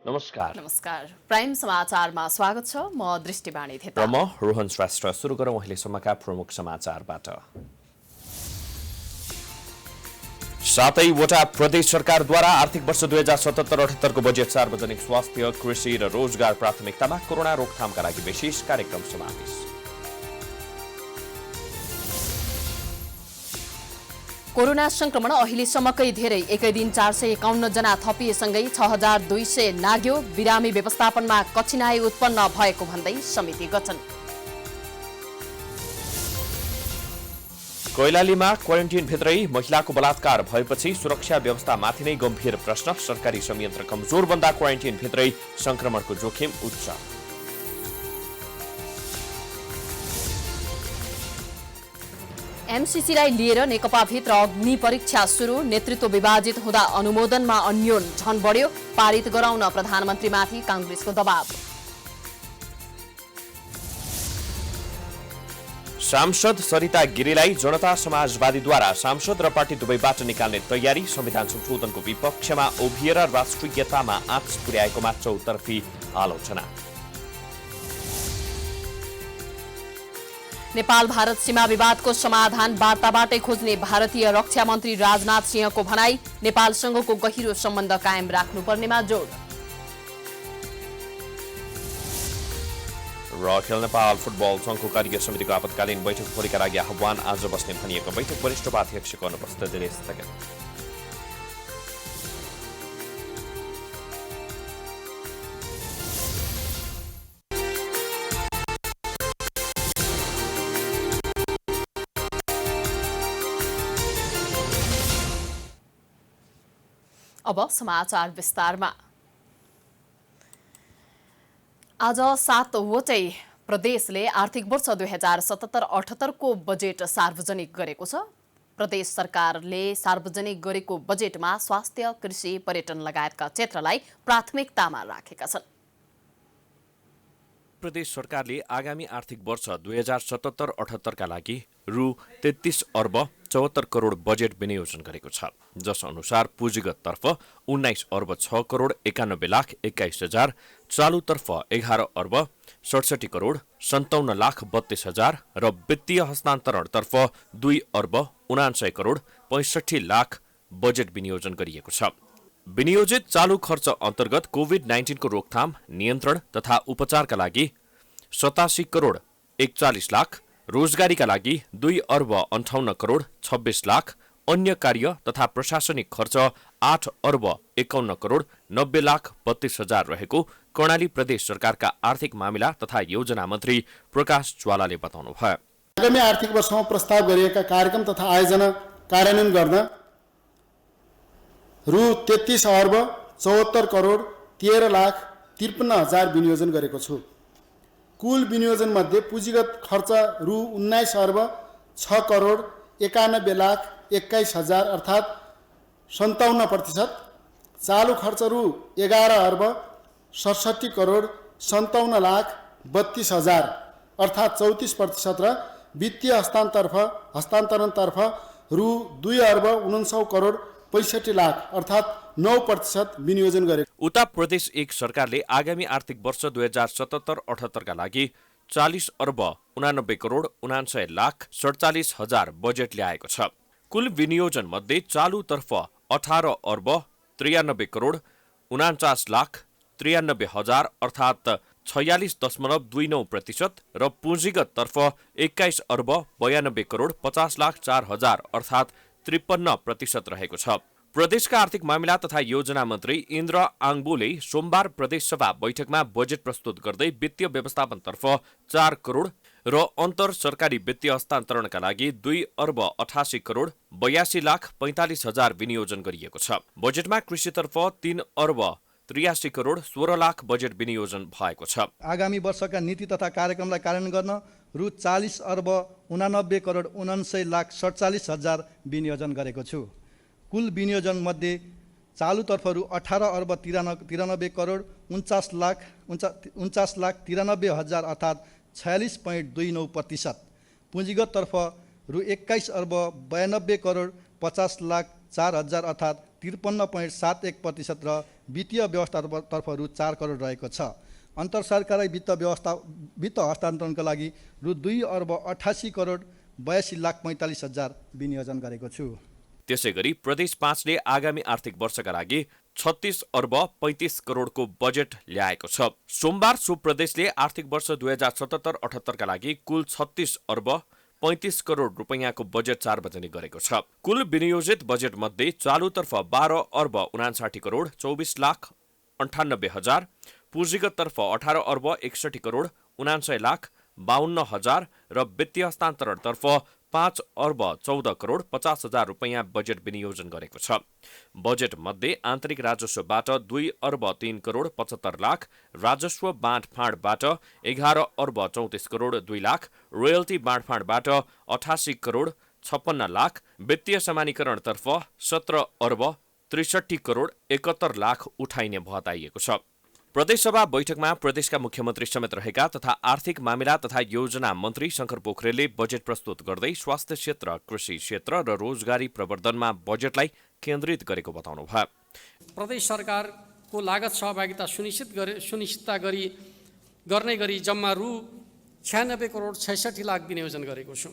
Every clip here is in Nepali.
नमस्कार। नमस्कार। प्राइम समाचारमा स्वागत छ। म दृष्टिवाणी थेता र म रोहन श्रेष्ठ। सुरु गरौँ अहिलेसम्मका प्रमुख समाचारबाट। 7वटा प्रदेश सरकारद्वारा आर्थिक वर्ष 2077-78 को बजेट सार्वजनिक स्वास्थ्य, कृषि र रोजगार प्राथमिकतामा कोरोना रोकथामका लागि विशेष कार्यक्रम समावेश। कोरोना संक्रमण अहिलेसम्मकै धेरै, एकै दिन 451 जना थपिएसँगै 6200 नाग्यो। बिरामी व्यवस्थापनमा कठिनाई उत्पन्न भएको भन्दै समिति गठन। कैलालीमा क्वारेन्टिनभित्रै महिलाको बलात्कार भएपछि सुरक्षा व्यवस्थामाथि नै गम्भीर प्रश्न। सरकारी संयन्त्र कमजोर बन्दा क्वारेन्टिनभित्रै संक्रमणको जोखिम उच्च। एमसीसीलाई लिएर नेकपाभित्र अग्नि परीक्षा सुरु। नेतृत्व विभाजित हुँदा अनुमोदनमा अन्योल झन बढ्यो। पारित गराउन प्रधानमन्त्रीमाथि कांग्रेसको दबाव। सांसद सरिता गिरीलाई जनता समाजवादीद्वारा सांसद र पार्टी दुवैबाट निकाल्ने तयारी। संविधान संशोधनको विपक्षमा उभिएर राष्ट्रियतामा आँच पुर्याएकोमा चौतर्फी आलोचना। नेपाल भारत सीमा विवादको समाधान वार्ताबाटै खोज्ने भारतीय रक्षा मन्त्री राजनाथ सिंहको भनाई। नेपालसँगको गहिरो सम्बन्ध कायम राख्नुपर्नेमा जोड। र अखिल नेपाल फुटबल संघको कार्य समितिको आपतकालीन बैठक भोलिका लागि आह्वान। आज बस्ने भनिएको बैठक वरिष्ठ उपाध्यक्षको अनुपस्थितिले स्थगित। अब समाचार विस्तारमा। आज 7वटै प्रदेशले आर्थिक वर्ष 2077-78 को बजेट सार्वजनिक गरेको छ। प्रदेश सरकारले सार्वजनिक गरेको बजेटमा स्वास्थ्य, कृषि, पर्यटन लगायतका क्षेत्रलाई प्राथमिकतामा राखेका छन्। प्रदेश सरकारले आगामी आर्थिक वर्ष 2077-78 का लागि रु 33 अर्ब 74 करोड बजेट विनियोजन गरेको छ, जस अनुसार पुँजीगततर्फ 19 अर्ब 6 करोड 91 लाख 21 हजार, चालुतर्फ 11 अर्ब 67 करोड 57 लाख 32 हजार र वित्तीय हस्तान्तरणतर्फ 2 अर्ब 99 करोड 65 लाख बजेट विनियोजन गरिएको छ। विनियोजित चालू खर्च अन्तर्गत कोभिड-19 को रोकथाम, नियन्त्रण तथा उपचारका लागि 87 करोड 41 लाख, रोजगारीका लागि 2 अर्ब 58 करोड 26 लाख, अन्य कार्य तथा प्रशासनिक खर्च 8 अर्ब 51 करोड 90 लाख 32 हजार रहेको कर्णाली प्रदेश सरकारका आर्थिक मामिला तथा योजना मन्त्री प्रकाश ज्वालाले बताउनुभयो। आगामी आर्थिक वर्षमा प्रस्ताव गरिएका कार्यक्रम तथा आयोजना कार्यान्वयन गर्न रु 33 अर्ब 74 करोड 13 लाख 53 हजार विनियोजन गरेको छु। कुल विनियोजन मध्ये पुँजीगत खर्च रु 19 अर्ब 6 करोड 91 लाख 21 हजार अर्थात् 57%, चालू खर्च रु 11 अर्ब 67 करोड 57 लाख 32 हजार अर्थात् 34% र वित्तीय हस्तान्तरणतर्फ रु 2 अर्ब 49 करोड 65 लाख अर्थात् 9% विनियोजन गरे। उता प्रदेश 1 सरकारले आगामी आर्थिक वर्ष 2077-78 का लागि 40 अर्ब 89 करोड 99 लाख 47 हजार बजेट ल्याएको छ। कुल विनियोजन मध्ये चालुतर्फ 18 अर्ब 93 करोड 49 लाख 93 हजार अर्थात् 46.29% र पुँजीगततर्फ 21 अर्ब 92 करोड 50 लाख 4 हजार अर्थात् 53% रहेको छ। प्रदेशका आर्थिक मामिला तथा योजना मन्त्री इन्द्र आङबोले सोमबार प्रदेश सभा बैठकमा बजेट प्रस्तुत गर्दै वित्तीय व्यवस्थापनतर्फ 4 करोड र अन्तर सरकारी वित्तीय हस्तान्तरणका लागि 2 अर्ब 88 करोड 82 लाख 45 हजार विनियोजन गरिएको छ। बजेटमा कृषितर्फ 3 अर्ब 83 करोड 16 लाख बजेट विनियोजन भएको छ। आगामी वर्षका नीति तथा कार्यक्रमलाई कार्यान्वयन गर्न रु 40 अर्ब 89 करोड 99 लाख 47 हजार विनियोजन गरेको छु। कुल विनियोजन मध्ये चालुतर्फ रु 18 अर्ब 93 करोड 49 लाख 93 हजार अर्थात् 46.29%, पुँजीगततर्फ रु 21 अर्ब 92 करोड 50 लाख 4 हजार अर्थात् 53.71% र वित्तीय व्यवस्थातर्फ रु 4 करोड रहेको छ। अन्तर सरकारी वित्त हस्तान्तरणका लागि रु 2 अर्ब 88 करोड 82,45,000 विनियोजन गरेको छु। त्यसै गरी प्रदेश 5ले आगामी आर्थिक वर्षका लागि 36 अर्ब 35 करोडको बजेट ल्याएको छ। सोमबार सो प्रदेशले आर्थिक वर्ष 2077-78 का लागि कुल 36 अर्ब 35 करोड रुपैयाँको बजेट सार्वजनिक गरेको छ। कुल विनियोजित बजेट मध्ये चालुतर्फ 12 अर्ब 59 करोड 24,98,000, पुँजीगततर्फ 18 अर्ब 61 करोड 79,52,000 र वित्तीय हस्तान्तरणतर्फ 5 अर्ब 14 करोड 50,000 रुपैयाँ बजेट विनियोजन गरेको छ। बजेट मध्ये आन्तरिक राजस्वबाट 2 अर्ब 3 करोड 75 लाख, राजस्व बाँडफाँडबाट 11 अर्ब 34 करोड 2 लाख, रोयल्टी बाँडफाँडबाट 88 करोड 56 लाख, वित्तीय समानीकरणतर्फ 17 अर्ब 63 करोड 71 लाख उठाइने बताइएको छ। प्रदेशसभा बैठकमा प्रदेशका मुख्यमन्त्री समेत रहेका तथा आर्थिक मामिला तथा योजना मन्त्री शंकर पोखरेलले बजेट प्रस्तुत गर्दै स्वास्थ्य क्षेत्र, कृषि क्षेत्र र रोजगारी प्रवर्धनमा बजेटलाई केन्द्रित गरेको बताउनुभयो। प्रदेश सरकारको लागत सहभागिता सुनिश्चितता गर्ने गरी जम्मा रु 96 करोड 66 लाख विनियोजन गरेको छु।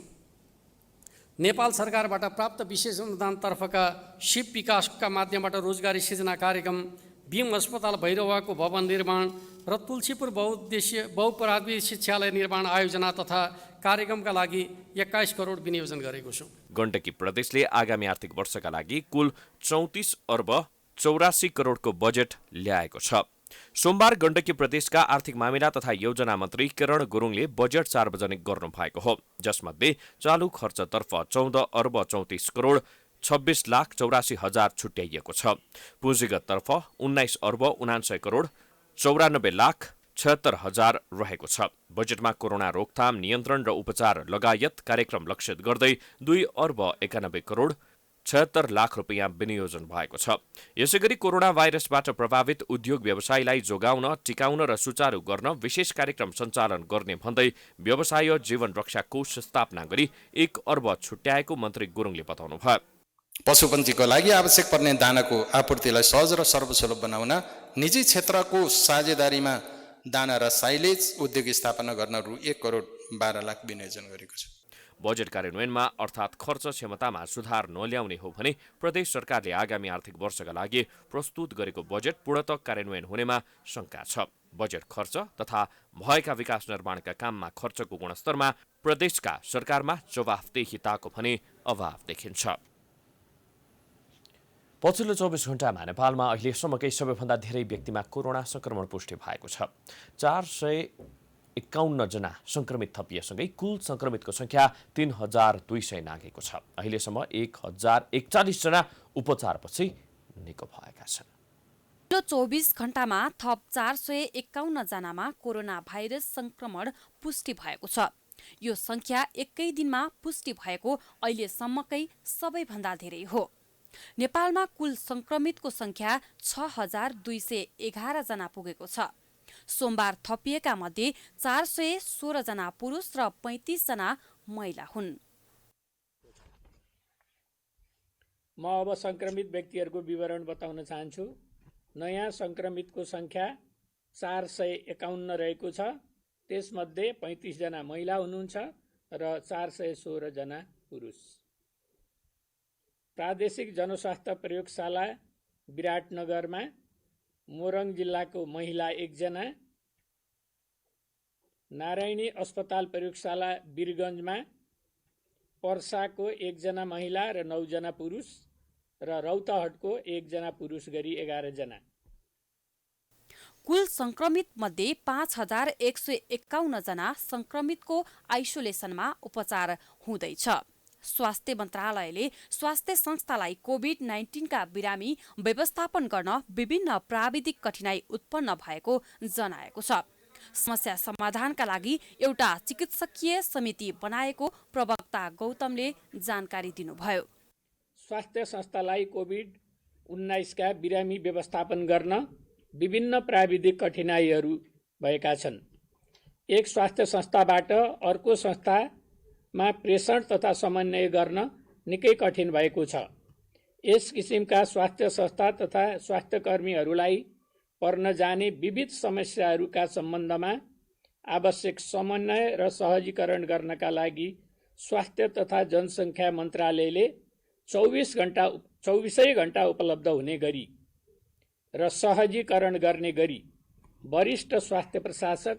नेपाल सरकारबाट प्राप्त विशेष अनुदानतर्फका सिप विकासका माध्यमबाट रोजगारी सृजना कार्यक्रम, भीम अस्पताल भैरवाको भवन निर्माण र तुलसीपुर बहुपराधीय शिक्षालय निर्माण आयोजना तथा कार्यक्रमका लागि 21 करोड विनियोजन गरेको छु। गण्डकी प्रदेशले आगामी आर्थिक वर्षका लागि कुल 34 अर्ब 84 करोडको बजेट ल्याएको छ। सोमबार गण्डकी प्रदेशका आर्थिक मामिला तथा योजना मन्त्री किरण गुरुङले बजेट सार्वजनिक गर्नु भएको हो, जसमध्ये चालु खर्चतर्फ 14 अर्ब 34 करोड 26,84,000 छुट्याइएको छ। पुँजीगततर्फ 19 अर्ब 79 करोड 94 लाख 76,000 रहेको छ। बजेटमा कोरोना रोकथाम, नियन्त्रण र उपचार लगायत कार्यक्रम लक्षित गर्दै 2 अर्ब 91 करोड 76 लाख रुपैयाँ विनियोजन भएको छ। यसैगरी कोरोना भाइरसबाट प्रभावित उद्योग व्यवसायलाई जोगाउन, टिकाउन र सुचारू गर्न विशेष कार्यक्रम सञ्चालन गर्ने भन्दै व्यवसाय जीवन रक्षा कोष स्थापना गरी 1 अर्ब छुट्याएको मन्त्री गुरुङले बताउनुभयो। पशुपन्छीको लागि आवश्यक पर्ने दानाको आपूर्तिलाई सहज र सर्वसुलभ बनाउन निजी क्षेत्रको साझेदारीमा दाना र साइलेज उद्योग स्थापना गर्न रु 1 करोड 12 लाख विनियोजन गरेको छ। बजेट कार्यान्वयनमा अर्थात् खर्च क्षमतामा सुधार नल्याउने हो भने प्रदेश सरकारले आगामी आर्थिक वर्षका लागि प्रस्तुत गरेको बजेट पूर्णतः कार्यान्वयन हुनेमा शंका छ। बजेट खर्च तथा भएका विकास निर्माणका काममा खर्चको गुणस्तरमा प्रदेशका सरकारमा जवाफदेहिताको भने अभाव देखिन्छ। पछिल्लो 24 घण्टामा नेपालमा अहिलेसम्मकै सबैभन्दा धेरै व्यक्तिमा कोरोना संक्रमण पुष्टि भएको छ। 451 जना संक्रमित थपिएसँगै कुल संक्रमितको संख्या 3,200 नागेको छ। अहिलेसम्म 1,041 जना उपचारपछि निको भएका छन्। 24 घण्टामा थप 451 जनामा कोरोना भाइरस संक्रमण पुष्टि भएको छ। यो संख्या एकै दिनमा पुष्टि भएको अहिलेसम्मकै सबैभन्दा धेरै हो। नेपालमा कुल संक्रमितको संख्या 6,211 जना पुगेको छ। सोमबार थपिएका मध्ये 416 जना पुरुष र 35 जना महिला हुन्। म अब संक्रमित व्यक्तिहरूको विवरण बताउन चाहन्छु। नयाँ संक्रमितको संख्या 451 रहेको छ। त्यसमध्ये 35 जना महिला हुनुहुन्छ र 416 जना पुरुष। प्रादेशिक जनस्वास्थ्य प्रयोगशाला विराटनगरमा मोरङ जिल्लाको महिला 1 जना, नारायणी अस्पताल प्रयोगशाला वीरगञ्जमा पर्साको 1 जना महिला र 9 जना पुरुष र रौतहटको 1 जना पुरुष गरी 11 जना। कुल संक्रमित मध्ये 5,151 जना संक्रमितको आइसोलेसनमा उपचार हुँदैछ। स्वास्थ्य मन्त्रालयले स्वास्थ्य संस्थालाई कोभिड-19 का बिरामी व्यवस्थापन गर्न विभिन्न प्राविधिक कठिनाई उत्पन्न भएको जनाएको छ। समस्या समाधानका लागि एउटा चिकित्सकीय समिति बनाएको प्रवक्ता गौतमले जानकारी दिनुभयो। स्वास्थ्य संस्थालाई कोभिड-19 का बिरामी व्यवस्थापन गर्न विभिन्न प्राविधिक कठिनाइहरू भएका छन्। एक स्वास्थ्य संस्थाबाट अर्को संस्थामा प्रेषण तथा समन्वय गर्न निकै कठिन भएको छ। यस किसिमका स्वास्थ्य संस्था तथा स्वास्थ्यकर्मीहरूलाई पर्न जाने विविध समस्याहरूका सम्बन्धमा आवश्यक समन्वय र सहजीकरण गर्नका लागि स्वास्थ्य तथा जनसङ्ख्या मन्त्रालयले 24 घण्टा उपलब्ध हुने गरी र सहजीकरण गर्ने गरी वरिष्ठ स्वास्थ्य प्रशासक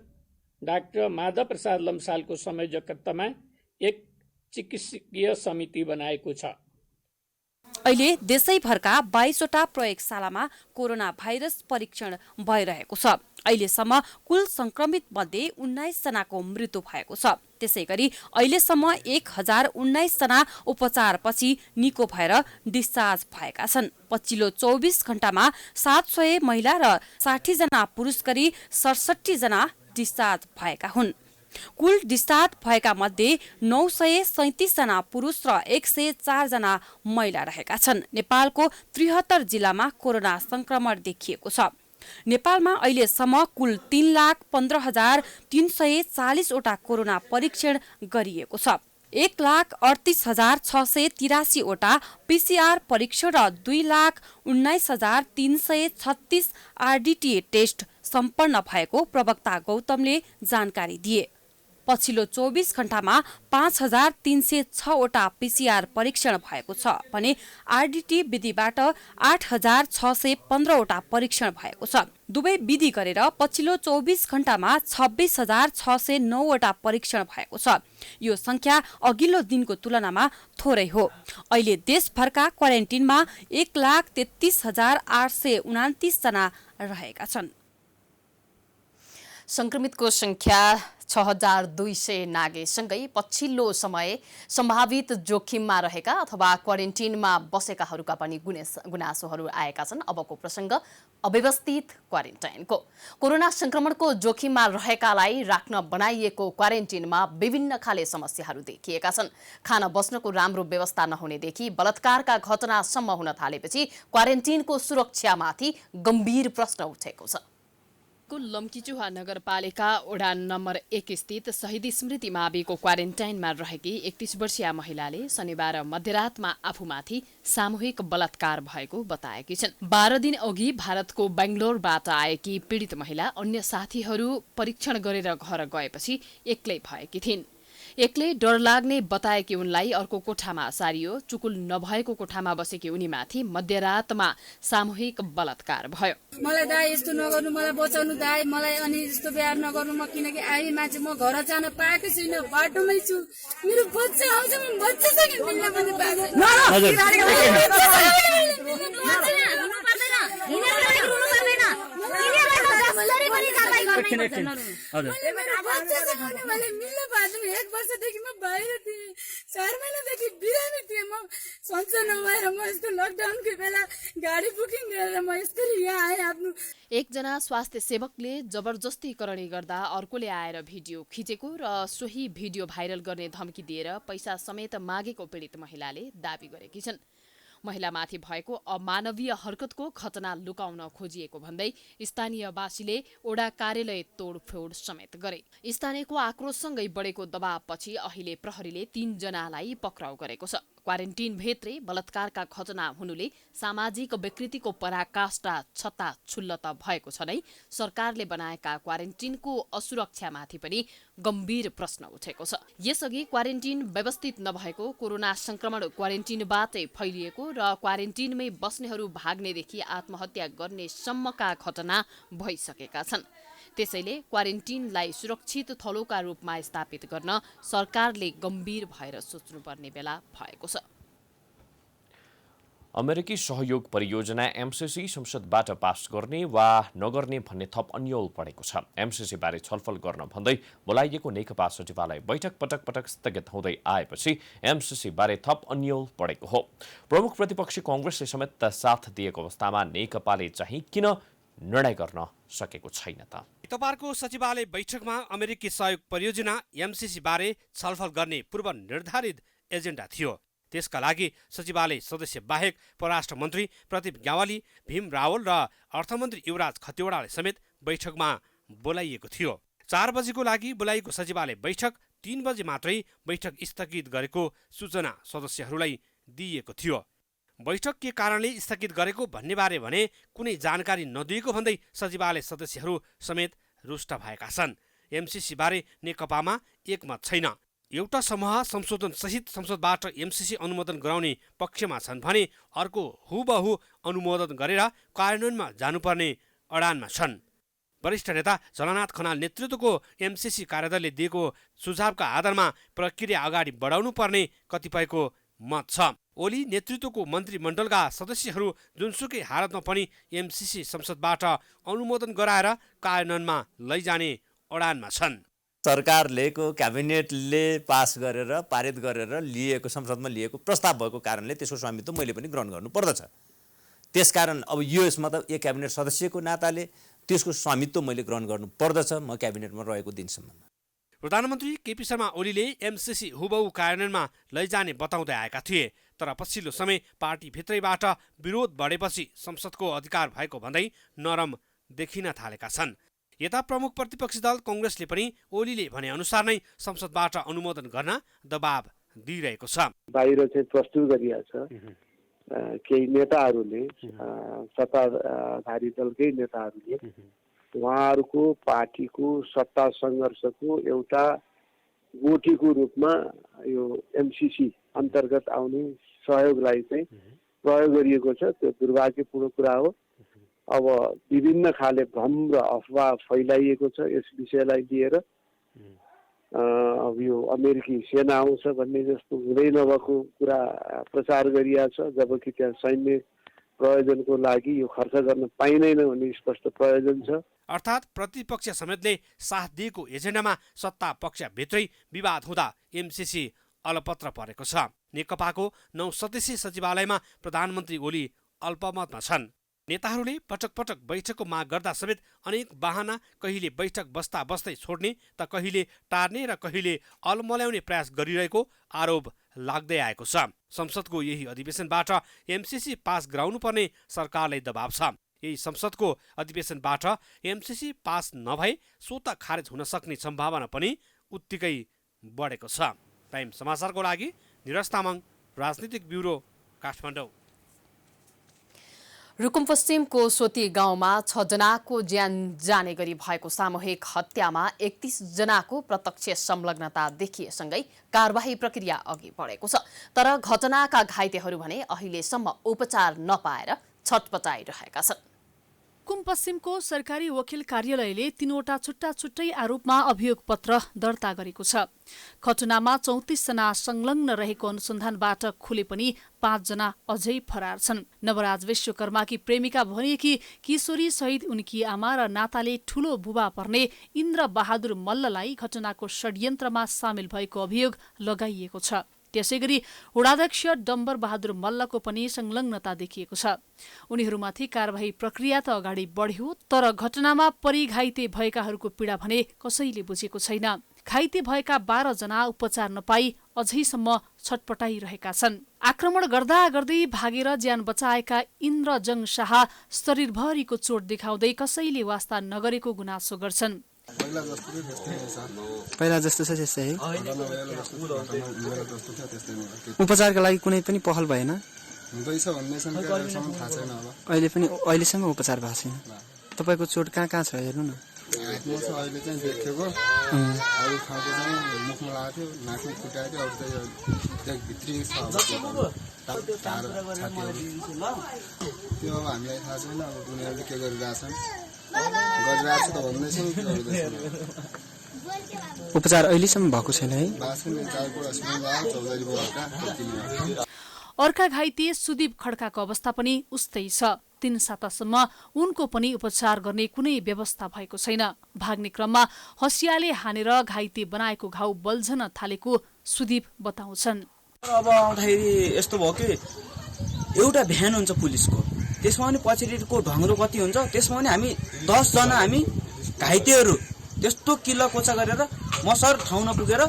डाक्टर माधव प्रसाद लम्सालको संयोजकत्वमा एक चिकित्सकीय समिति बनाएको छ। अहिले देशैभरका 22वटा प्रयोगशालामा कोरोना भाइरस परीक्षण भइरहेको छ। अहिलेसम्म कुल संक्रमित मध्ये 19 जनाको मृत्यु भएको छ। त्यसैगरी अहिलेसम्म 1019 जना उपचारपछि निको भएर डिस्चार्ज भएका छन्। पछिल्लो 24 घण्टामा 700 महिला र 60 जना पुरुष गरी 67 जना डिस्चार्ज भएका हुन्। कुल डिस्चार्ज भएका मध्ये 937 जना पुरुष र 104 जना महिला रहेका छन्। नेपालको 73 जिल्लामा कोरोना संक्रमण देखिएको छ। नेपालमा अहिलेसम्म कुल 3,15,340 वटा कोरोना परीक्षण गरिएको छ। 1,38,683 वटा पीसीआर परीक्षण र 2,19,336 आरडीटी टेस्ट सम्पन्न भएको प्रवक्ता गौतमले जानकारी दिए। पछिल्लो 24 घण्टामा 5,306 वटा पीसीआर परीक्षण भएको छ भने आरडीटी विधिबाट 8,615 वटा परीक्षण भएको छ। दुवै विधि गरेर पछिल्लो 24 घण्टामा 26,609 वटा परीक्षण भएको छ। यो संख्या अघिल्लो दिनको तुलनामा थोरै हो। अहिले देशभरका क्वारेन्टिनमा 1,33,829 जना रहेका छन्। संक्रमितको संख्या 6,200 नागेसँगै पछिल्लो समय सम्भावित जोखिममा रहेका अथवा क्वारेन्टिनमा बसेकाहरूका पनि गुनासोहरू आएका छन्। अबको प्रसङ्ग अव्यवस्थित क्वारेन्टाइनको। कोरोना संक्रमणको जोखिममा रहेकालाई राख्न बनाइएको क्वारेन्टिनमा विभिन्न खाले समस्याहरू देखिएका छन्। खान बस्नको राम्रो व्यवस्था नहुनेदेखि बलात्कारका घटनासम्म हुन थालेपछि क्वारेन्टिनको सुरक्षामाथि गम्भीर प्रश्न उठेको छ। लम्कीचुहा नगरपालिका वडा नम्बर 1 स्थित शहीद स्मृति माविको क्वारेन्टाइनमा रहेकी 31 वर्षीय महिलाले शनिबार मध्यरातमा आफूमाथि सामूहिक बलात्कार भएको बताएकी छन्। 12 दिन अघि भारतको बेंगलोरबाट आएकी पीडित महिला अन्य साथीहरू परीक्षण गरेर घर गएपछि एक्लै भएकी थिइन्। एक्लै डर लाग्ने बताएकी उनलाई अर्को कोठामा सारियो। चुकुल नभएको कोठामा बसेकी उनीमाथि मध्यरातमा सामूहिक बलात्कार भयो। मलाई दाइ यस्तो नगर्नु, मलाई बचाउनु दाइ, मलाई अनि यस्तो व्यवहार नगर्नु। म किनकि आइ मान्छे म घर जान पाएको छैन, बाटोमै छु। मेरो बच्चा आउँछ, म बच्चासँग मिल्न पनि पाएको एक वर्षदेखि म बाहिर थिएँ, 4 महिनादेखि बिरामी थिएँ। म सन्चो नभएर म यस्तो लकडाउनको बेला गाडी बुकिङ गरेर म यसरी यहाँ आएँ। आफ्नो एकजना स्वास्थ्य सेवकले जबरजस्ती करणी गर्दा अर्कोले आएर भिडियो खिचेको र सोही भिडियो भाइरल गर्ने धम्की दिएर पैसा समेत मागेको पीडित महिलाले दावी गरेकी छन्। महिलामाथि भएको अमानवीय हरकतको घटना लुकाउन खोजिएको भन्दै स्थानीयवासीले ओडा कार्यालय तोडफोड समेत गरे। स्थानीयको आक्रोशसँगै बढेको दबावपछि अहिले प्रहरीले 3 जनालाई पक्राउ गरेको छ। क्वारेन्टिन भित्रै बलात्कारका घटना हुनुले सामाजिक विकृतिको पराकाष्ठा छत्ताछुल्ल त भएको छ नै, सरकारले बनाएका क्वारेन्टिनको असुरक्षामाथि पनि गम्भीर प्रश्न उठेको छ। यसअघि क्वारेन्टिन व्यवस्थित नभएको, कोरोना संक्रमण क्वारेन्टिनबाटै फैलिएको र क्वारेन्टिनमै बस्नेहरू भाग्नेदेखि आत्महत्या गर्ने सम्मका घटना भइसकेका छन्। त्यसैले क्वारेन्टिनलाई सुरक्षित थलोका रूपमा स्थापित गर्न सरकारले गम्भीर भएर सोच्नुपर्ने बेला भएको छ। अमेरिकी सहयोग परियोजना एमसीसी संसदबाट पास गर्ने वा नगर्ने भन्ने थप अन्यल परेको छ। एमसीसी बारे छलफल गर्न भन्दै बोलाइएको नेकपा सचिवालय बैठक पटक स्थगित हुँदै आएपछि एमसीसी बारे थप अन्यल परेको हो। प्रमुख प्रतिपक्षी कांग्रेसले समेत साथ दिएको अवस्थामा नेकपाले चाहिँ किन निर्णय गर्न सकेको छैन त? इतबारको सचिवालय बैठकमा अमेरिकी सहयोग परियोजना एमसीसी बारे छलफल गर्ने पूर्व निर्धारित एजेन्डा थियो। त्यसका लागि सचिवालय सदस्य बाहेक परराष्ट्र मन्त्री प्रदीप ग्यावाली, भीम रावल र अर्थमन्त्री युवराज खतिवडाले समेत बैठकमा बोलाइएको थियो। 4 बजेको लागि बोलाइएको सचिवालय बैठक 3 बजे मात्रै बैठक स्थगित गरेको सूचना सदस्यहरूलाई दिइएको थियो। बैठक के कारणले स्थगित गरेको भन्नेबारे भने कुनै जानकारी नदिएको भन्दै सचिवालय सदस्यहरू समेत रुष्ट भएका छन्। एमसीसी बारे नेकपामा एकमत छैन। एउटा समूह संशोधन सहित संसदबाट एमसीसी अनुमोदन गराउने पक्षमा छन् भने अर्को हुबहु अनुमोदन गरेर कार्यान्वयनमा जानुपर्ने अडानमा छन्। वरिष्ठ नेता झलनाथ खनाल नेतृत्वको एमसीसी कार्यदलले दिएको सुझावका आधारमा प्रक्रिया अगाडि बढाउनु पर्ने कतिपयको मत छ। ओली नेतृत्वको मन्त्रीमण्डलका सदस्यहरू जुनसुकै हालतमा पनि एमसीसी संसदबाट अनुमोदन गराएर कार्यान्वयनमा लैजाने अडानमा छन्। सरकारलेको क्याबिनेटले पास गरेर पारित गरेर लिएको संसदमा लिएको प्रस्ताव भएको कारणले त्यसको स्वामित्व मैले पनि ग्रहण गर्नु पर्दछ। त्यसकारण अब यो यसमा त एक क्याबिनेट सदस्यको नाताले त्यसको स्वामित्व मैले ग्रहण गर्नु पर्दछ म क्याबिनेटमा रहेको दिनसम्म। प्रधानमन्त्री केपी शर्मा ओलीले एमसीसी हुबहु कार्यान्वयनमा लैजाने बताउँदै आएका थिए, तर पछिल्लो समय पार्टीभित्रैबाट विरोध बढेपछि संसदको अधिकार भएको भन्दै नरम देखिन थालेका छन्। यता प्रमुख प्रतिपक्षी दल कांग्रेसले पनि ओलीले भने अनुसार नै संसदबाट अनुमोदन गर्न दबाब दिइरहेको छ। बाहिर चाहिँ प्रस्तुत गरिएको छ केही नेताहरूले, सत्ताधारी दलकै नेताहरूले उहाँहरूको पार्टीको सत्ता सङ्घर्षको एउटा गोठीको रूपमा यो एमसीसी अन्तर्गत आउने सहयोगलाई चाहिँ प्रयोग गरिएको छ। त्यो दुर्भाग्यपूर्ण कुरा हो। अब विभिन्न खाले भ्रम र अफवाह फैलाइएको छ यस विषयलाई लिएर। अब यो अमेरिकी सेना आउँछ भन्ने जस्तो हुँदै नभएको कुरा प्रचार गरिएको छ, जबकि त्यहाँ सैन्य प्रयोजनको लागि यो खर्च गर्न पाइँदैन भन्ने स्पष्ट प्रयोजन छ। अर्थात् प्रतिपक्ष समेतले साथ दिएको एजेन्डामा सत्ता पक्षभित्रै विवाद हुँदा एमसीसी अलपत्र परेको छ। नेकपाको 9 सदस्यीय सचिवालयमा प्रधानमन्त्री ओली अल्पमतमा छन्। नेताहरूले पटक पटक बैठकको माग गर्दा समेत अनेक बहाना, कहिले बैठक बस्दा बस्दै छोड्ने त कहिले टार्ने र कहिले अलमल्याउने प्रयास गरिरहेको आरोप लाग्दै आएको छ। संसदको यही अधिवेशनबाट एमसीसी पास गराउनुपर्ने सरकारलाई दबाव छ। यही संसदको अधिवेशनबाट एमसीसी पास नभए स्वतः खारेज हुन सक्ने सम्भावना पनि उत्तिकै बढेको छ। टाइम समाचारको लागि निरज तामाङ, राजनीतिक ब्युरो, काठमाडौँ। रुकुम पश्चिमको सोती गाउँमा 6 जनाको ज्यान जाने गरी भएको सामूहिक हत्यामा 31 जनाको प्रत्यक्ष संलग्नता देखिएसँगै कारबाही प्रक्रिया अघि बढेको छ। तर घटनाका घाइतेहरू भने अहिलेसम्म उपचार नपाएर छटपटाइरहेका छन्। रुकुम पश्चिमको सरकारी वकिल कार्यालयले 3वटा छुट्टा छुट्टै आरोपमा अभियोग पत्र दर्ता गरेको छ। घटनामा 34 जना संलग्न रहेको अनुसन्धानबाट खुले पनि 5 जना अझै फरार छन्। नवराज विश्वकर्माकी प्रेमिका भनिएकी किशोरी सहित उनकी आमा र नाताले ठूलो बुबा पर्ने इन्द्र बहादुर मल्ललाई घटनाको षड्यन्त्रमा सामेल भएको अभियोग लगाइएको छ। त्यसैगरी वडाध्यक्ष डम्बर बहादुर मल्लको पनि संलग्नता देखिएको छ। उनीहरूमाथि कारबाही प्रक्रिया त अगाडि बढ्यो, तर घटनामा परिघाइते भएकाहरूको पीडा भने कसैले बुझेको छैन। घाइते भएका 12 जना उपचार नपाई अझैसम्म छटपटाइरहेका छन्। आक्रमण गर्दा गर्दै भागेर ज्यान बचाएका इन्द्रजङ शाह शरीरभरिको चोट देखाउँदै कसैले वास्ता नगरेको गुनासो गर्छन्। पहिला जस्तो छ त्यस्तै है। उपचारका लागि कुनै पनि पहल भएन। अहिलेसम्म उपचार भएको छैन। तपाईँको चोट कहाँ कहाँ छ हेर्नु न। अहिले चाहिँ देखेको अरू ठाउँको चाहिँ मुखमा लागेको थियो, नाकमा फुटाएको थियो, अरू चाहिँ भित्री छ त्यो अब हामीलाई थाहा छैन। अब उनीहरूले के गरिरहेछन्, गरिरहेको त भन्दैछन्। उपचार अहिलेसम्म भएको छैन है। अर्का घाइते सुदीप खड्काको अवस्था पनि उस्तै छ। 3 सातासम्म उनको पनि उपचार गर्ने कुनै व्यवस्था भएको छैन। भाग्ने क्रममा हँसियाले हानेर घाइते बनाएको घाउ बल्झन थालेको सुदीप बताउँछन्। अब आउँदाखेरि यस्तो भयो कि एउटा भ्यान हुन्छ पुलिसको, त्यसमा पनि पछाडिको ढङ्ग्रो कति हुन्छ, त्यसमा पनि हामी 10 जना हामी घाइतेहरू त्यस्तो किल्ला कोचा गरेर म सर ठाउँ नपुगेर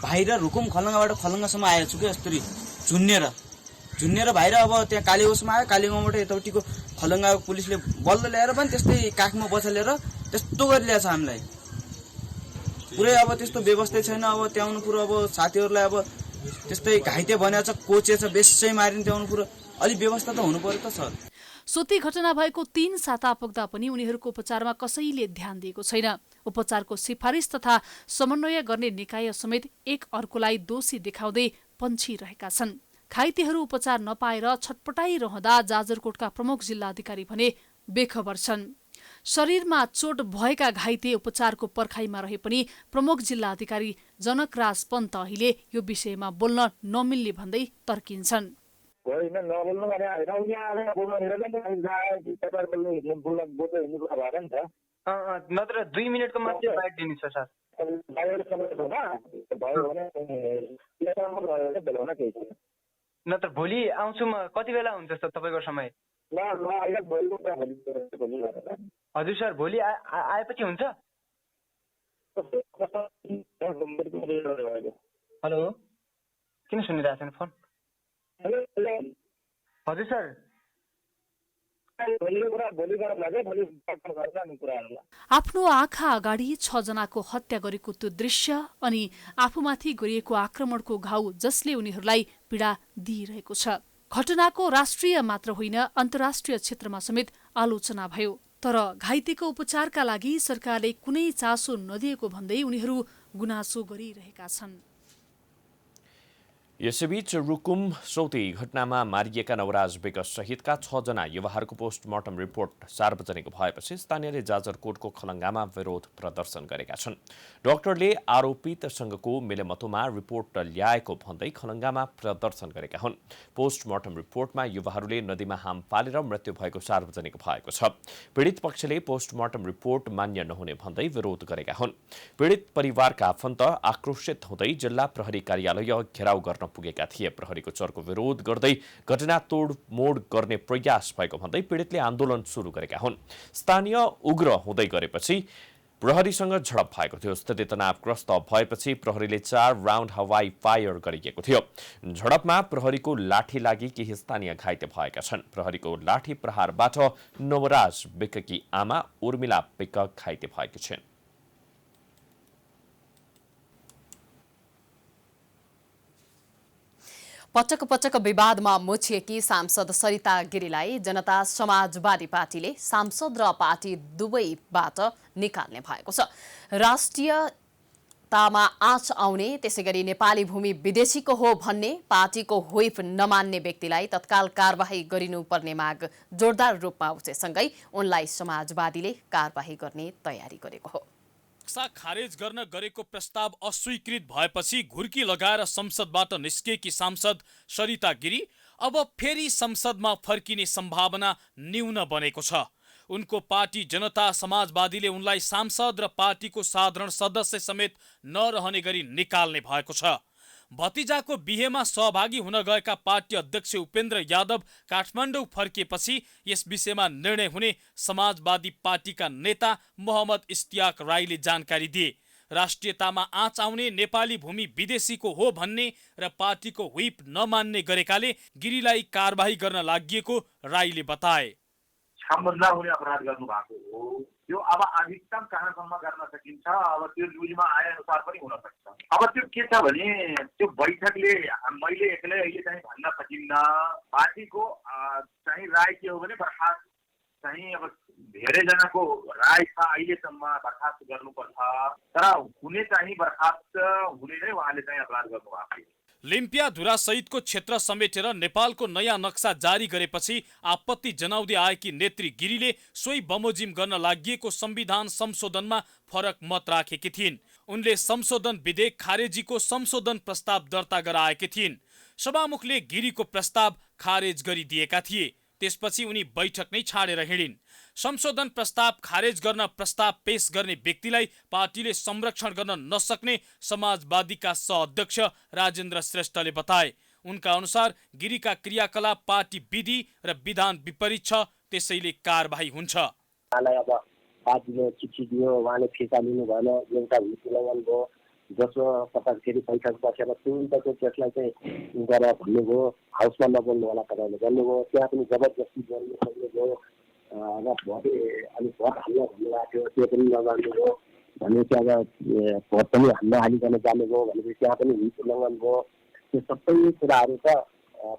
भाइ र रुकुम खलङ्गाबाट खलङ्गासम्म आएको छु कि यस्तरी झुन्नेर भाइ र अब त्यहाँ कालीगाउँसम्म आयो। कालीगाउँबाट यताउतिको खलङ्गाको पुलिसले बल्ल ल्याएर पनि त्यस्तै काखमा बचालेर त्यस्तो गरिरहेछ हामीलाई। पुरै अब त्यस्तो व्यवस्था छैन। अब त्याउनु पुरो अब साथीहरूलाई अब त्यस्तै घाइते भनेको छ, कोचेछ, बेसै मारिन त्याउनु पुरो अलि व्यवस्था त हुनु पर्यो त सर। सोती घटना भएको 3 साता पुग्दा पनि उनीहरूको उपचारमा कसैले ध्यान दिएको छैन। उपचारको सिफारिस तथा समन्वय गर्ने निकाय समेत एक अर्कोलाई दोषी देखाउँदै पन्छिरहेका छन्। घाइतेहरू उपचार नपाएर छटपटाइरहँदा जाजरकोटका प्रमुख जिल्लाधिकारी भने बेखबर छन्। शरीरमा चोट भएका घाइते उपचारको पर्खाइमा रहे पनि प्रमुख जिल्लाधिकारी जनकराज पन्त अहिले यो विषयमा बोल्न नमिल्ने भन्दै तर्किन्छन्। होइन नबोल्नु भने होइन यहाँ आएर बोल्नु भनेर नि तपाईँहरू बोल्नु बोल्दै हिँड्नु कुरा भएर नि त नत्र 2 मिनेटको मात्रै बाइट दिनु छ सर। भयो भने बेलाउन केही छैन। नत्र भोलि आउँछु म। कति बेला हुन्छ सर तपाईँको समय? हजुर सर भोलि आएपछि हुन्छ। हेलो किन सुनिरहेको छैन फोन? हजुर सर आफ्नो आँखा अगाडि 6 जनाको हत्या गरेको त्यो दृश्य अनि आफूमाथि गरिएको आक्रमणको घाउ जसले उनीहरूलाई पीडा दिइरहेको छ। घटनाको राष्ट्रिय मात्र होइन अन्तर्राष्ट्रिय क्षेत्रमा समेत आलोचना भयो। तर घाइतेको उपचारका लागि सरकारले कुनै चासो नदिएको भन्दै उनीहरू गुनासो गरिरहेका छन्। यसैबीच रुकुम सौती घटनामा मारिएका नवराज बेग सहितका 6 जना युवाहरूको पोस्टमार्टम रिपोर्ट सार्वजनिक भएपछि स्थानीयले जाजरकोटको खलङ्गामा विरोध प्रदर्शन गरेका छन्। डाक्टरले आरोपितसँगको मिलेमतोमा रिपोर्ट ल्याएको भन्दै खलङ्गामा प्रदर्शन गरेका हुन्। पोस्टमार्टम रिपोर्टमा युवाहरूले नदीमा हाम फालेर मृत्यु भएको सार्वजनिक भएको छ। पीडित पक्षले पोस्टमार्टम रिपोर्ट मान्य नहुने भन्दै विरोध गरेका हुन्। पीडित परिवारका आफन्त आक्रोशित हुँदै जिल्ला प्रहरी कार्यालय घेराउ गर्न पुगेका थिए। प्रहरीको चरको विरोध गर्दै घटना तोडमोड गर्ने प्रयास भएको भन्दै पीडितले आन्दोलन सुरु गरेका हुन्। स्थानीय उग्र हुँदै गरेपछि प्रहरीसँग झडप भएको थियो। स्थिति तनावग्रस्त भएपछि प्रहरीले 4 राउन्ड हवाई फायर गरिएको थियो। झडपमा प्रहरीको लाठी लागि केही स्थानीय घाइते भएका छन्। प्रहरीको लाठी प्रहारबाट नवराज बेककी आमा उर्मिला बेक घाइते भएकी छिन्। पटक पटक विवादमा मुछिएकी सांसद सरिता गिरीलाई जनता समाजवादी पार्टीले सांसद र पार्टी दुवैबाट निकाल्ने भएको छ। राष्ट्रियतामा आँच आउने त्यसैगरी नेपाली भूमि विदेशीको हो भन्ने पार्टीको व्हिप नमान्ने व्यक्तिलाई तत्काल कारबाही गरिनुपर्ने माग जोरदार रूपमा उठेसँगै उनलाई समाजवादीले कारबाही गर्ने तयारी गरेको हो। खारेज गर्न गरेको प्रस्ताव अस्वीकृत भएपछि घुर्की लगाएर संसदबाट निस्केकी सांसद सरिता गिरी अब फेरि संसदमा फर्किने सम्भावना न्यून बनेको छ। उनको पार्टी जनता समाजवादीले उनलाई सांसद र पार्टीको साधारण सदस्य समेत नरहने गरी निकाल्ने भएको छ। भतिजाको बिहेमा सहभागी हुन गएका पार्टी अध्यक्ष उपेन्द्र यादव काठमाडौँ फर्किएपछि यस विषयमा निर्णय हुने समाजवादी पार्टीका नेता मोहम्मद इस्तियाक राईले जानकारी दिए। राष्ट्रियतामा आँच आउने नेपाली भूमि विदेशीको हो भन्ने र पार्टीको व्हिप नमान्ने गरेकाले गिरीलाई कारबाही गर्न लागिएको राईले बताए। छामबन्दा हुने अपराध गर्नु भएको हो। यो अब अधिकतम कहाँसम्म गर्न सकिन्छ, अब त्यो रुलमा आए अनुसार पनि हुन सक्छ। अब त्यो के छ भने त्यो बैठकले मैले एक्लै अहिले चाहिँ भन्न सकिन्न। पार्टीको चाहिँ राय के हो भने बर्खास्त चाहिँ अब धेरैजनाको राय छ अहिलेसम्म बर्खास्त गर्नुपर्छ, तर हुने चाहिँ बर्खास्त हुने नै उहाँले चाहिँ अपराध गर्नुभएको हो। लिम्पियाधुरा सहितको क्षेत्र समेटेर नेपालको नयाँ नक्सा जारी गरेपछि आपत्ति जनाउँदै आएकी नेत्री गिरीले सोही बमोजिम गर्न लागिएको संविधान संशोधनमा फरक मत राखेकी थिइन्। उनले संशोधन विधेयक खारेजीको संशोधन प्रस्ताव दर्ता गराएकी थिइन्। सभामुखले गिरीको प्रस्ताव खारेज गरिदिएका थिए। त्यसपछि उनी बैठक नै छाडेर हिँडिन्। संशोधन प्रस्ताव खारेज गर्न प्रस्ताव पेश गर्ने व्यक्तिलाई पार्टीले संरक्षण गर्न नसक्ने समाजवादीका सहअध्यक्ष राजेन्द्र श्रेष्ठले बताए। उनका अनुसार गिरीका क्रियाकलाप पार्टी विधि र विधान विपरीत छ, त्यसैले कारबाही हुन्छ। अब पार्टीले चिठी दियो, उहाँले फिर्ता लिनु भएन, एउटा उल्लङ्घन भयो, जसमा तपाईँ फेरि बैठक बसेर तुरुन्तको त्यसलाई चाहिँ गरेर भन्नुभयो, हाउसमा नबोल्नु होला तपाईँले भन्नुभयो, त्यहाँ पनि जबरजस्ती गर्नु सक्नुभयो र भोट अलिक भोट हाल्न भन्नुभएको थियो, त्यो पनि नगर्नुभयो भनेपछि अब भोट पनि हाल्न हालिकन जानुभयो भनेपछि त्यहाँ पनि उल्लङ्घन भयो। त्यो सबै कुराहरू त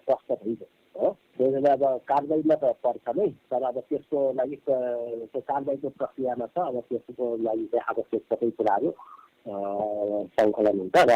प्रष्ट भइगयो। हो त्यसैले अब कारबाहीमा त पर्छ नै, तर अब त्यसको लागि त्यो कारबाहीको प्रक्रियामा छ। अब त्यसको लागि चाहिँ आवश्यक सबै कुराहरू सङ्कलन हुन्छ र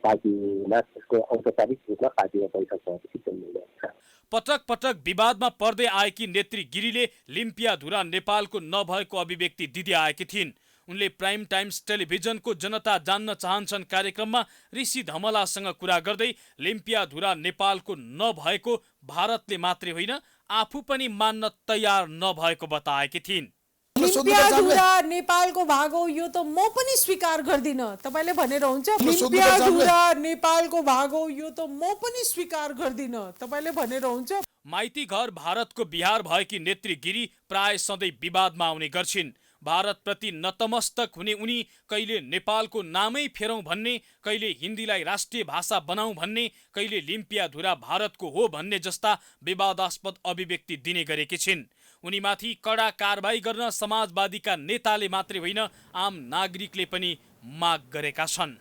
पार्टीमा त्यसको औपचारिक रूपमा पार्टीमा बैठक भएपछि त्यो निर्णय हुन्छ। पटक पटक विवादमा पर्दै आएकी नेत्री गिरीले लिम्पियाधुरा नेपालको नभएको अभिव्यक्ति दिँदै आएकी थिइन्। उनले प्राइम टाइम्स टेलिभिजनको जनता जान्न चाहन्छन् कार्यक्रममा ऋषि धमलासँग कुरा गर्दै लिम्पियाधुरा नेपालको नभएको भारतले मात्रै होइन आफू पनि मान्न तयार नभएको बताएकी थिइन्। लिम्पियाधुरा नेपालको भाग हो यो त म पनि स्वीकार गर्दिनँ। तपाईँले भनेर हुन्छ लिम्पियाधुरा नेपालको भाग हो यो त म पनि स्वीकार गर्दिनँ। तपाईँले भनेर हुन्छ। माइती घर भारतको बिहार भएकी नेत्री गिरी प्राय सधैँ विवादमा आउने गर्छिन्। भारतप्रति नतमस्तक हुने उनी कहिले नेपालको नामै फेरौँ भन्ने, कहिले हिन्दीलाई राष्ट्रिय भाषा बनाऊ भन्ने, कहिले लिम्पियाधुरा भारतको हो भन्ने जस्ता विवादास्पद अभिव्यक्ति दिने गरेकी छिन्। उनीमाथि कडा कारबाही गर्न समाजवादीका नेताले मात्रै होइन आम नागरिकले पनि माग गरेका छन्।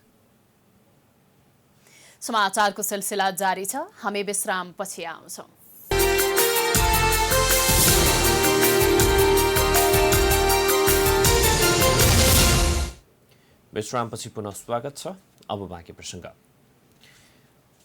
समाचारको सिलसिला जारी छ, हामी विश्राम पछि आउँछौँ। विश्रामपछि पुनः स्वागत छ। अब बाँकी प्रसङ्ग।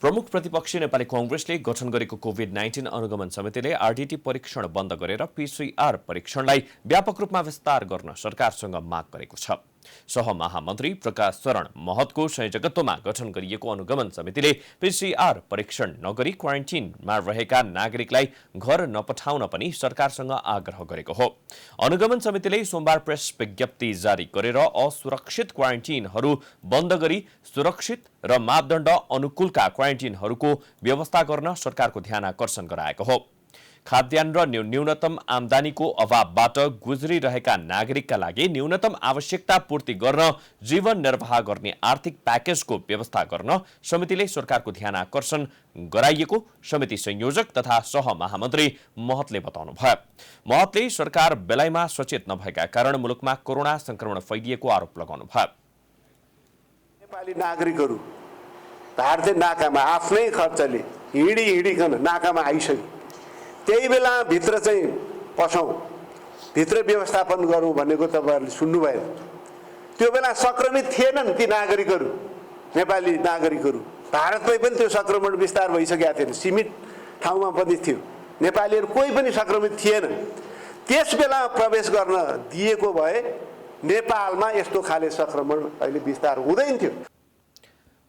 प्रमुख प्रतिपक्षी नेपाली कांग्रेसले गठन गरेको कोभिड-19 अनुगमन समितिले आरडीटी परीक्षण बन्द गरेर पीसीआर परीक्षणलाई व्यापक रूपमा विस्तार गर्न सरकारसँग माग गरेको छ। सहमहामन्त्री प्रकाश शरण महतको संयोजकत्वमा गठन गरिएको अनुगमन समितिले पीसीआर परीक्षण नगरी क्वारेन्टिनमा रहेका नागरिकलाई घर नपठाउन पनि सरकारसँग आग्रह गरेको हो। अनुगमन समितिले सोमबार प्रेस विज्ञप्ति जारी गरेर असुरक्षित क्वारेन्टिनहरू बन्द गरी सुरक्षित र मापदण्ड अनुकूलका क्वारेन्टिनहरूको व्यवस्था गर्न सरकारको ध्यान आकर्षण गराएको हो। खाद्यान्न र न्यूनतम आमदानीको अभावबाट गुज्रिरहेका नागरिकका लागि न्यूनतम आवश्यकता पूर्ति गर्न जीवन निर्वाह गर्ने आर्थिक प्याकेजको व्यवस्था गर्न समितिले सरकारको ध्यान आकर्षण गराइएको समिति संयोजक तथा सहमहामन्त्री महतले बताउनुभयो। महतले सरकार बेलायमा सचेत नभएका कारण मुलुकमा कोरोना संक्रमण फैलिएको आरोप लगाउनुभयो। नेपाली नागरिकहरू भारतीय नाकामा आफ्नै खर्चले हिँडिकन नाकामा आइसके त्यही बेला भित्र चाहिँ पसौँ, भित्र व्यवस्थापन गरौँ भनेको तपाईँहरूले सुन्नु भएन। त्यो बेला सङ्क्रमित थिएनन् ती नागरिकहरू, नेपाली नागरिकहरू। भारतमै पनि त्यो सङ्क्रमण विस्तार भइसकेका थिएन, सीमित ठाउँमा पनि थियो, नेपालीहरू कोही पनि सङ्क्रमित थिएन। त्यस बेला प्रवेश गर्न दिएको भए नेपालमा यस्तो खाले सङ्क्रमण अहिले विस्तार हुँदैन थियो।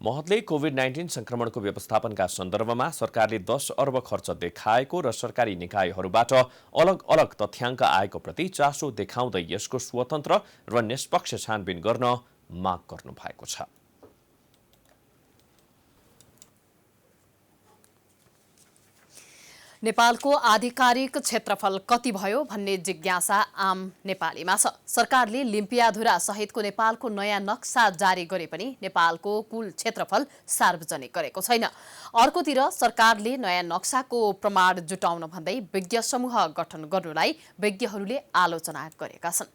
महतले कोभिड-19 संक्रमणको व्यवस्थापनका सन्दर्भमा सरकारले 10 अर्ब खर्च देखाएको र सरकारी निकायहरूबाट अलग अलग तथ्याङ्क आएको प्रति चासो देखाउँदै यसको स्वतन्त्र र निष्पक्ष छानबिन गर्न माग गर्नु भएको छ। नेपालको आधिकारिक क्षेत्रफल कति भयो भन्ने जिज्ञासा आम नेपालीमा छ। सरकारले लिम्पियाधुरा सहितको नेपालको नयाँ नक्सा जारी गरे पनि नेपालको कुल क्षेत्रफल सार्वजनिक गरेको छैन। अर्कोतिर सरकारले नयाँ नक्साको प्रमाण जुटाउन भन्दै विज्ञ समूह गठन गर्नुलाई विज्ञहरूले आलोचना गरेका छन्।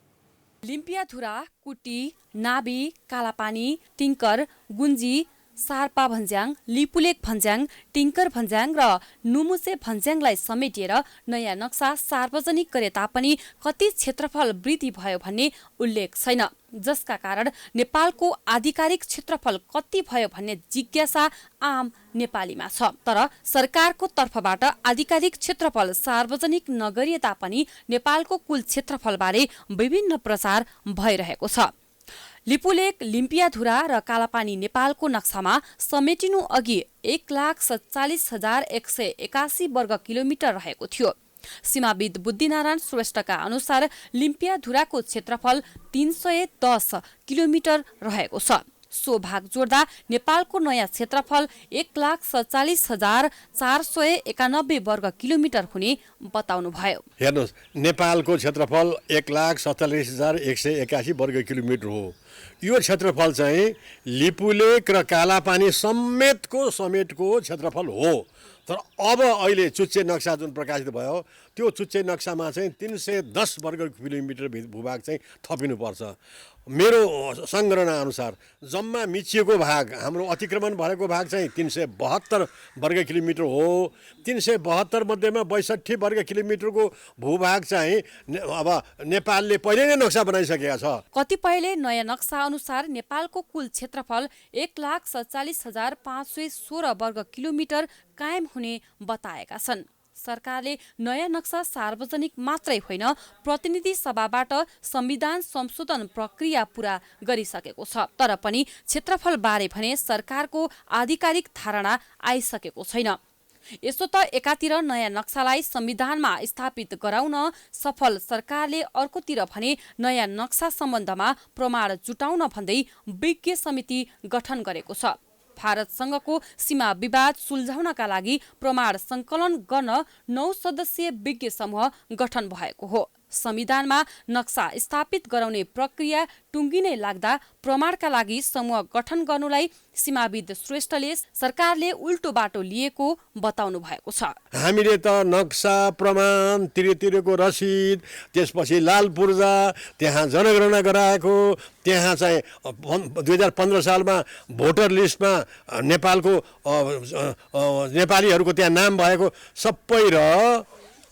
लिम्पियाधुरा, कुटी, नाबी, कालापानी, टिङ्कर, गुन्जी, सार्पा भन्ज्याङ, लिपुलेक भन्ज्याङ, टिङ्कर भन्ज्याङ र नुमुसे भन्ज्याङलाई समेटिएर नयाँ नक्सा सार्वजनिक गरे तापनि कति क्षेत्रफल वृद्धि भयो भन्ने उल्लेख छैन, जसका कारण नेपालको आधिकारिक क्षेत्रफल कति भयो भन्ने जिज्ञासा आम नेपालीमा छ। तर सरकारको तर्फबाट आधिकारिक क्षेत्रफल सार्वजनिक नगरिए तापनि नेपालको कुल क्षेत्रफलबारे विभिन्न प्रचार भइरहेको छ। लिपुलेक, लिम्पियाधुरा र कालापानी नेपालको नक्सामा समेटिनु अघि 1,47,181 वर्ग किलोमिटर रहेको थियो। सीमाविद बुद्धिनारायण श्रेष्ठका अनुसार लिम्पियाधुराको क्षेत्रफल 310 किलोमिटर रहेको छ। सो भाग जोड्दा नेपालको नयाँ क्षेत्रफल 1,47,491 वर्ग किलोमिटर हुने बताउनुभयो। हेर्नुहोस्, नेपालको क्षेत्रफल 1,47,181 वर्ग किलोमिटर हो। यो क्षेत्रफल चाहिँ लिपुलेक र कालापानी समेतको क्षेत्रफल हो। तर अब अहिले चुच्चे नक्सा जुन प्रकाशित भयो त्यो चुच्चे नक्सामा चाहिँ 310 वर्ग किलोमिटर भूभाग चाहिँ थपिनुपर्छ। मेरो सङ्गणना अनुसार जम्मा मिचिएको भाग हाम्रो अतिक्रमण भएको भाग चाहिँ 372 वर्ग किलोमिटर हो। 372 मध्येमा 62 वर्ग किलोमिटरको भूभाग चाहिँ अब नेपालले पहिले नै नक्सा बनाइसकेका छ। कतिपयले नयाँ नक्सा अनुसार नेपालको कुल क्षेत्रफल 1,47,516 वर्ग किलोमिटर कायम हुने बताएका छन्। सरकारले नयाँ नक्सा सार्वजनिक मात्रै होइन, प्रतिनिधि सभाबाट संविधान संशोधन प्रक्रिया पूरा गरिसकेको छ। तर पनि क्षेत्रफल बारे भने सरकारको आधिकारिक धारणा आइसकेको छैन। यसो त एकातिर नयाँ नक्सालाई संविधानमा स्थापित गराउन सफल सरकारले, अर्कोतिर भने नयाँ नक्सा सम्बन्धमा प्रमाण जुटाउन भन्दै विज्ञ समिति गठन गरेको छ। भारतसँगको सीमा विवाद सुल्झाउनका लागि प्रमाण संकलन गर्न 9 सदस्यीय विज्ञ समूह गठन भएको हो। संविधानमा नक्सा स्थापित गराउने प्रक्रिया टुङ्गिनै लाग्दा प्रमाणका लागि समूह गठन गर्नुलाई सीमाविद श्रेष्ठले सरकारले उल्टो बाटो लिएको बताउनु भएको छ। हामीले त नक्सा, प्रमाण, तिरेको रसिद, त्यसपछि लाल पूर्जा, त्यहाँ जनगणना गराएको, त्यहाँ चाहिँ 2015 सालमा भोटर लिस्टमा नेपालको नेपालीहरूको त्यहाँ नाम भएको सबै र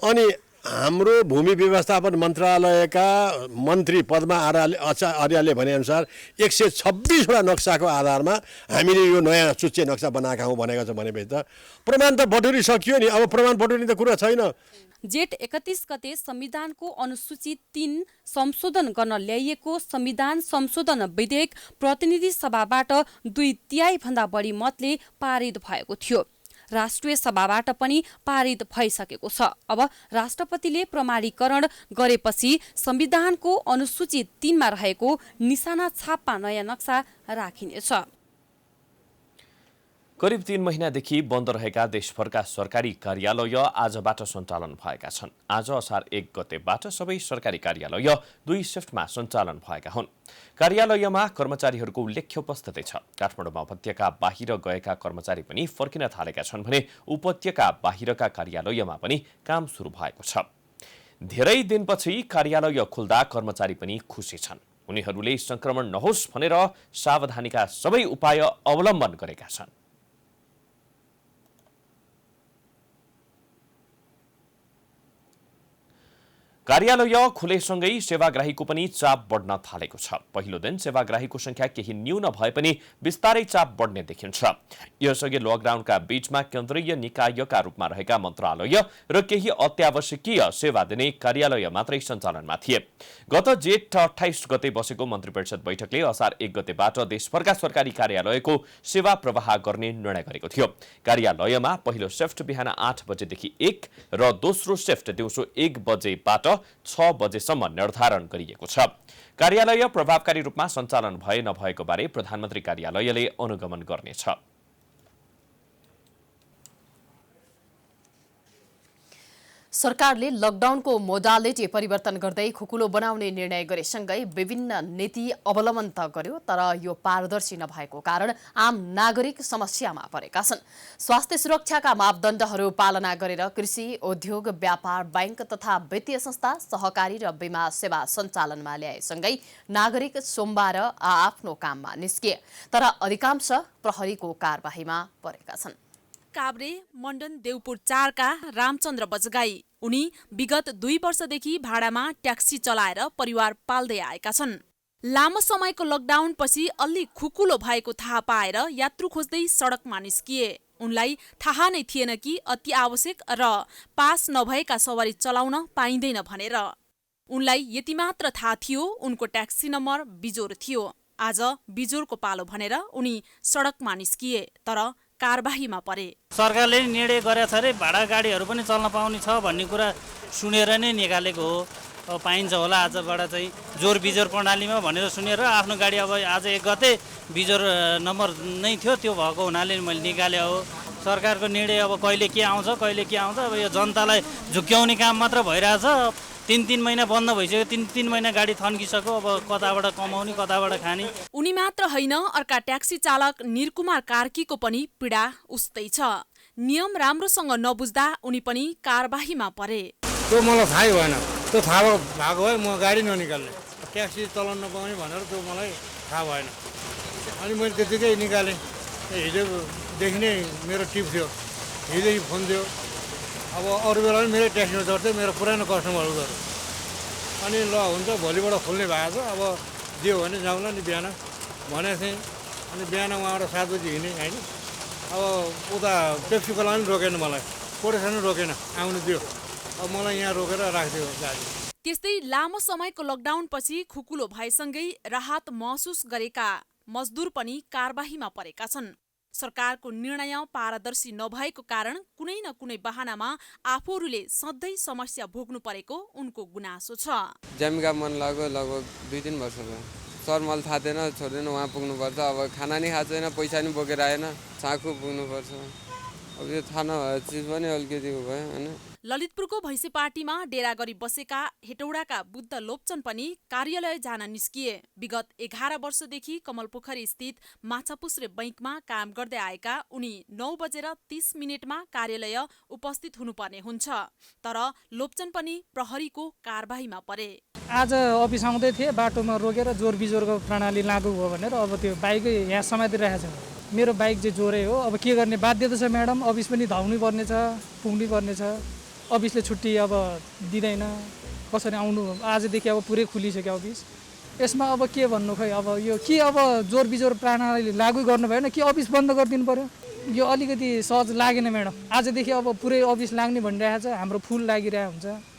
अनि हाम्रो भूमि व्यवस्थापन मन्त्रालयका मन्त्री पद्मा आर्याले भनेअनुसार 126वटा नक्साको आधारमा हामीले यो नयाँ चुच्चे नक्सा बनाएका हौँ भनेको छ। भनेपछि त प्रमाण त बटुलिसकियो नि, अब प्रमाण बटुल्ने त कुरा छैन। जेठ 31 गते संविधानको अनुसूची 3 संशोधन गर्न ल्याइएको संविधान संशोधन विधेयक प्रतिनिधि सभाबाट 2/3 भन्दा बढी मतले पारित भएको थियो। राष्ट्रिय सभाबाट पनि पारित भइसकेको छ। अब राष्ट्रपतिले प्रमाणीकरण गरेपछि संविधानको अनुसूची 3 मा रहेको निशाना छापमा नयाँ नक्सा राखिनेछ। करिब 3 महिनादेखि बन्द रहेका देशभरका सरकारी कार्यालय आजबाट सञ्चालन भएका छन्। आज असार 1 गतेबाट सबै सरकारी कार्यालय 2 शिफ्टमा सञ्चालन भएका हुन्। कार्यालयमा कर्मचारीहरूको उल्लेख्य उपस्थिति छ। काठमाडौँमा उपत्यका बाहिर गएका कर्मचारी पनि फर्किन थालेका छन् भने उपत्यका बाहिरका कार्यालयमा पनि काम सुरु भएको छ। धेरै दिनपछि कार्यालय खुल्दा कर्मचारी पनि खुसी छन्। उनीहरूले संक्रमण नहोस् भनेर सावधानीका सबै उपाय अवलम्बन गरेका छन्। कार्यालय खुलेसँगै सेवाग्राहीको पनि चाप बढ्न थालेको छ। पहिलो दिन सेवाग्राहीको संख्या केही न्यून भए पनि बिस्तारै चाप बढ्ने देखिन्छ। यसअघि लकडाउनका बीचमा केन्द्रीय निकायका रूपमा रहेका मन्त्रालय र केही अत्यावश्यकीय सेवा दिने कार्यालय मात्रै सञ्चालनमा थिए। गत जेठ 28 गते बसेको मन्त्री परिषद बैठकले असार 1 गतेबाट देशभरका सरकारी कार्यालयको सेवा प्रवाह गर्ने निर्णय गरेको थियो। कार्यालयमा पहिलो शिफ्ट बिहान 8 बजेदेखि 1 र दोस्रो शिफ्ट दिउँसो 1 बजेबाट 6 बजेसम्म निर्धारण गरिएको छ। कार्यालय प्रभावकारी रूपमा सञ्चालन भए नभएको बारे प्रधानमन्त्री कार्यालयले अनुगमन गर्नेछ। सरकारले लकडाउनको मोडालिटी परिवर्तन गर्दै खुकुलो बनाउने निर्णय गरेसँगै विभिन्न नीति अवलम्बन त गर्यो, तर यो पारदर्शी नभएको कारण आम नागरिक समस्यामा परेका छन्। स्वास्थ्य सुरक्षाका मापदण्डहरू पालना गरेर कृषि, उद्योग, व्यापार, बैंक तथा वित्तीय संस्था, सहकारी र बीमा सेवा सञ्चालनमा ल्याएसँगै नागरिक सोमबार आफ्नो काममा निस्किए, तर अधिकांश प्रहरीको कारबाहीमा परेका छन्। काभ्रे मण्डन देउपुर 4 का रामचन्द्र बजगाई उनी विगत 2 वर्षदेखि भाडामा ट्याक्सी चलाएर परिवार पाल्दै आएका छन्। लामो समयको लकडाउनपछि अलि खुकुलो भएको थाहा पाएर यात्रु खोज्दै सडकमा निस्किए। उनलाई थाहा नै थिएन कि अति आवश्यक र पास नभएका सवारी चलाउन पाइँदैन भनेर। उनलाई यति मात्र थाहा थियो उनको ट्याक्सी नम्बर बिजोर थियो। आज बिजोरको पालो भनेर उनी सडकमा निस्किए, तर कारबाहीमा परे। सरकारले निर्णय गरेको छ अरे भाडा गाडीहरू पनि चल्न पाउने छ भन्ने कुरा सुनेर नै निकालेको हो। पाइन्छ होला आजबाट चाहिँ जोर बिजोर प्रणालीमा भनेर सुनेर आफ्नो गाडी अब आज 1 गते बिजोर नम्बर नै थियो, त्यो भएको हुनाले मैले निकाले हो। सरकारको निर्णय अब कहिले के आउँछ अब यो जनतालाई झुक्क्याउने काम मात्र भइरहेछ। 3 महिना बन्द भइसक्यो, 3 महिना गाडी थन्किसक्यो, अब कताबाट कमाउने कताबाट खाने। उनी मात्र होइन, अर्का ट्याक्सी चालक निरकुमार कार्कीको पनि पीडा उस्तै छ। नियम राम्रोसँग नबुझ्दा उनी पनि कारबाहीमा परे। त्यो मलाई थाहै भएन। त्यो थाहा भएको भए म गाडी ननिकाल्ने, ट्याक्सी चलाउन नपाउने भनेर त्यो मलाई थाहा भएन। अनि मैले त्यतिकै निकालेँ। हिजोदेखि नै मेरो टिप थियो, हिजोदेखि फोन थियो। अब अरू बेला पनि मेरो ट्याक्सीमा चढ्थ्यो, मेरो पुरानो कस्टमर उनीहरू। अनि ल हुन्छ भोलिबाट खोल्ने भएको छ, अब दियो भने जाउँला नि बिहान भनेको थिएँ। अनि बिहान उहाँबाट 7 बजी हिँडेँ होइन। अब उता पेप्सीको लागि पनि रोकेन मलाई, कोरेसन रोकेन, आउनु दियो। अब मलाई यहाँ रोकेर राखिदियो गाडी। त्यस्तै लामो समयको लकडाउनपछि खुकुलो भएसँगै राहत महसुस गरेका मजदुर पनि कारबाहीमा परेका छन्। सरकारको निर्णय पारदर्शी नभएको कारण कुनै न कुनै बहानामा आफूहरूले सधैँ समस्या भोग्नु परेको उनको गुनासो छ। जमिका मन लाग्यो लगभग 2-3 वर्ष भयो। सर मलाई थाहा थिएन, छोड्दैन उहाँ पुग्नुपर्छ। अब खाना नि खाएको छैन, पैसा नि बोकेर आएन, चाँखु पुग्नुपर्छ। अब यो थाहा नभएको चिज पनि अलिकति भयो होइन। ललितपुरको भैँसेपाटीमा डेरा गरी बसेका हेटौडाका बुद्ध लोप्चन पनि कार्यालय जान निस्किए। विगत 11 वर्षदेखि कमलपोखरी स्थित माछापुछ्रे बैंकमा काम गर्दै आएका उनी 9:30 कार्यालय उपस्थित हुनुपर्ने हुन्छ। तर लोप्चन पनि प्रहरीको कारबाहीमा परे। आज अफिस आउँदै थिए, बाटोमा रोकेर जोर बिजोरको प्रणाली लागू हो भनेर अब त्यो बाइकै यहाँ समातिरहेको छ। मेरो बाइक चाहिँ जोरै हो, अब के गर्ने बाध्य त छ म्याडम। अफिस पनि धाउनै पर्ने छ, पुग्नै पर्ने छ। अफिसले छुट्टी अब दिँदैन, कसरी आउनु। आजदेखि अब पुरै खुलिसक्यो अफिस। यसमा अब के भन्नु, खै अब यो के अब जोर बिजोर प्रणाली लागू गर्नु भएन कि अफिस बन्द गरिदिनु पर्यो? यो अलिकति सहज लागेन म्याडम। आजदेखि अब पुरै अफिस लाग्ने भनिरहेको छ, हाम्रो फुल लागिरहेको हुन्छ।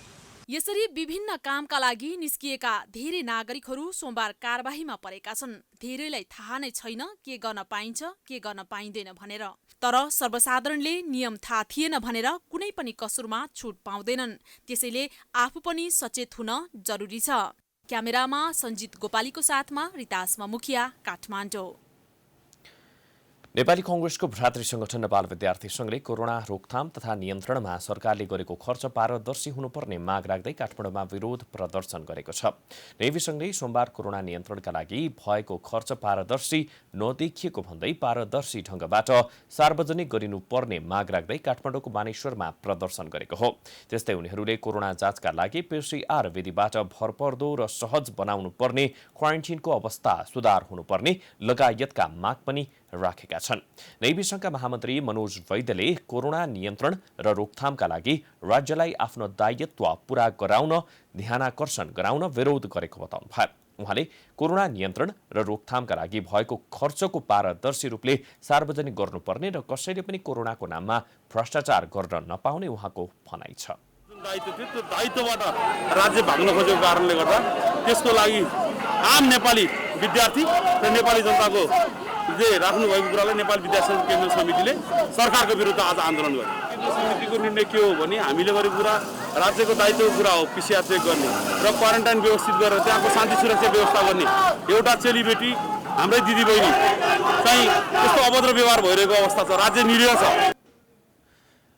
यसरी विभिन्न कामका लागि निस्किएका धेरै नागरिकहरू सोमबार कारबाहीमा परेका छन्। धेरैलाई थाहा नै छैन के गर्न पाइन्छ के गर्न पाइँदैन भनेर। तर सर्वसाधारणले नियम थाहा थिएन भनेर कुनै पनि कसुरमा छुट पाउँदैनन्। त्यसैले आफू पनि सचेत हुन जरुरी छ। क्यामेरामा सञ्जित गोपालीको साथमा रितासमा मुखिया, काठमाडौँ। नेपाली कांग्रेसको भ्रातृ संगठन नेपाल विद्यार्थी संघले कोरोना रोकथाम तथा नियन्त्रणमा सरकारले गरेको खर्च पारदर्शी हुनुपर्ने माग राख्दै काठमाडौँमा विरोध प्रदर्शन गरेको छ। नेभी संघले सोमबार कोरोना नियन्त्रणका लागि भएको खर्च पारदर्शी नदेखिएको भन्दै पारदर्शी ढंगबाट सार्वजनिक गरिनुपर्ने माग राख्दै काठमाडौँको बानेश्वरमा प्रदर्शन गरेको हो। त्यस्तै उनीहरूले कोरोना जाँचका लागि PCR विधिबाट भरपर्दो र सहज बनाउनु पर्ने, क्वारेन्टिनको अवस्था सुधार हुनुपर्ने लगायतका माग पनि राखेका छन्। नेभी संघका महामन्त्री मनोज वैद्यले कोरोना नियन्त्रण र रोकथामका लागि राज्यलाई आफ्नो दायित्व पूरा गराउन ध्यानाकर्षण गराउन विरोध गरेको बताउनु भयो। उहाँले कोरोना नियन्त्रण र रोकथामका लागि भएको खर्चको पारदर्शी रूपले सार्वजनिक गर्नुपर्ने र कसैले पनि कोरोनाको नाममा भ्रष्टाचार गर्न नपाउने उहाँको भनाइ छ। दायित्व थियो, त्यो दायित्वबाट राज्य भाग्न खोजेको कारणले गर्दा त्यसको लागि आम नेपाली विद्यार्थी र नेपाली जनताको राख्नुभएको कुरालाई नेपाली विद्यार्थी केन्द्र समितिले सरकारको विरुद्ध आज आन्दोलन गर्यो। केन्द्र समितिको निर्णय के हो भने हामीले गरेको कुरा राज्यको दायित्वको कुरा हो, PCR चेक गर्ने र क्वारेन्टाइन व्यवस्थित गरेर त्यहाँको शान्ति सुरक्षा व्यवस्था गर्ने। एउटा चेलीबेटी हाम्रै दिदीबहिनी चाहिँ त्यस्तो अभद्र व्यवहार भइरहेको अवस्था छ, राज्य निरीह छ।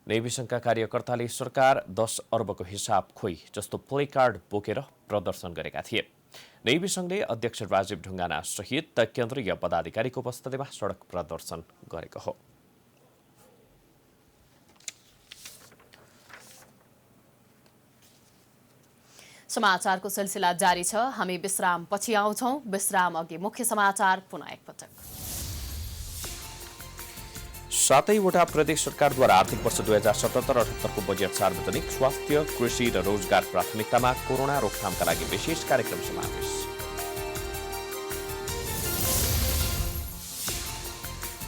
नेभी संघका कार्यकर्ताले सरकार 10 अर्बको हिसाब खोइ जस्तो प्ले कार्ड बोकेर प्रदर्शन गरेका थिए। नेभी संघले अध्यक्ष राजीव ढुङ्गाना सहित केन्द्रीय पदाधिकारीको उपस्थितिमा सडक प्रदर्शन गरेको हो। समाचारको सिलसिला जारी छ। हामी विश्राम पछि आउँछौं। विश्राम अघि मुख्य समाचार पुनः एकपटक। 7वटा प्रदेश सरकारद्वारा आर्थिक वर्ष 2077-78 को बजेट सार्वजनिक, स्वास्थ्य, कृषि र रोजगार प्राथमिकतामा कोरोना रोकथामका लागि विशेष कार्यक्रम समावेश।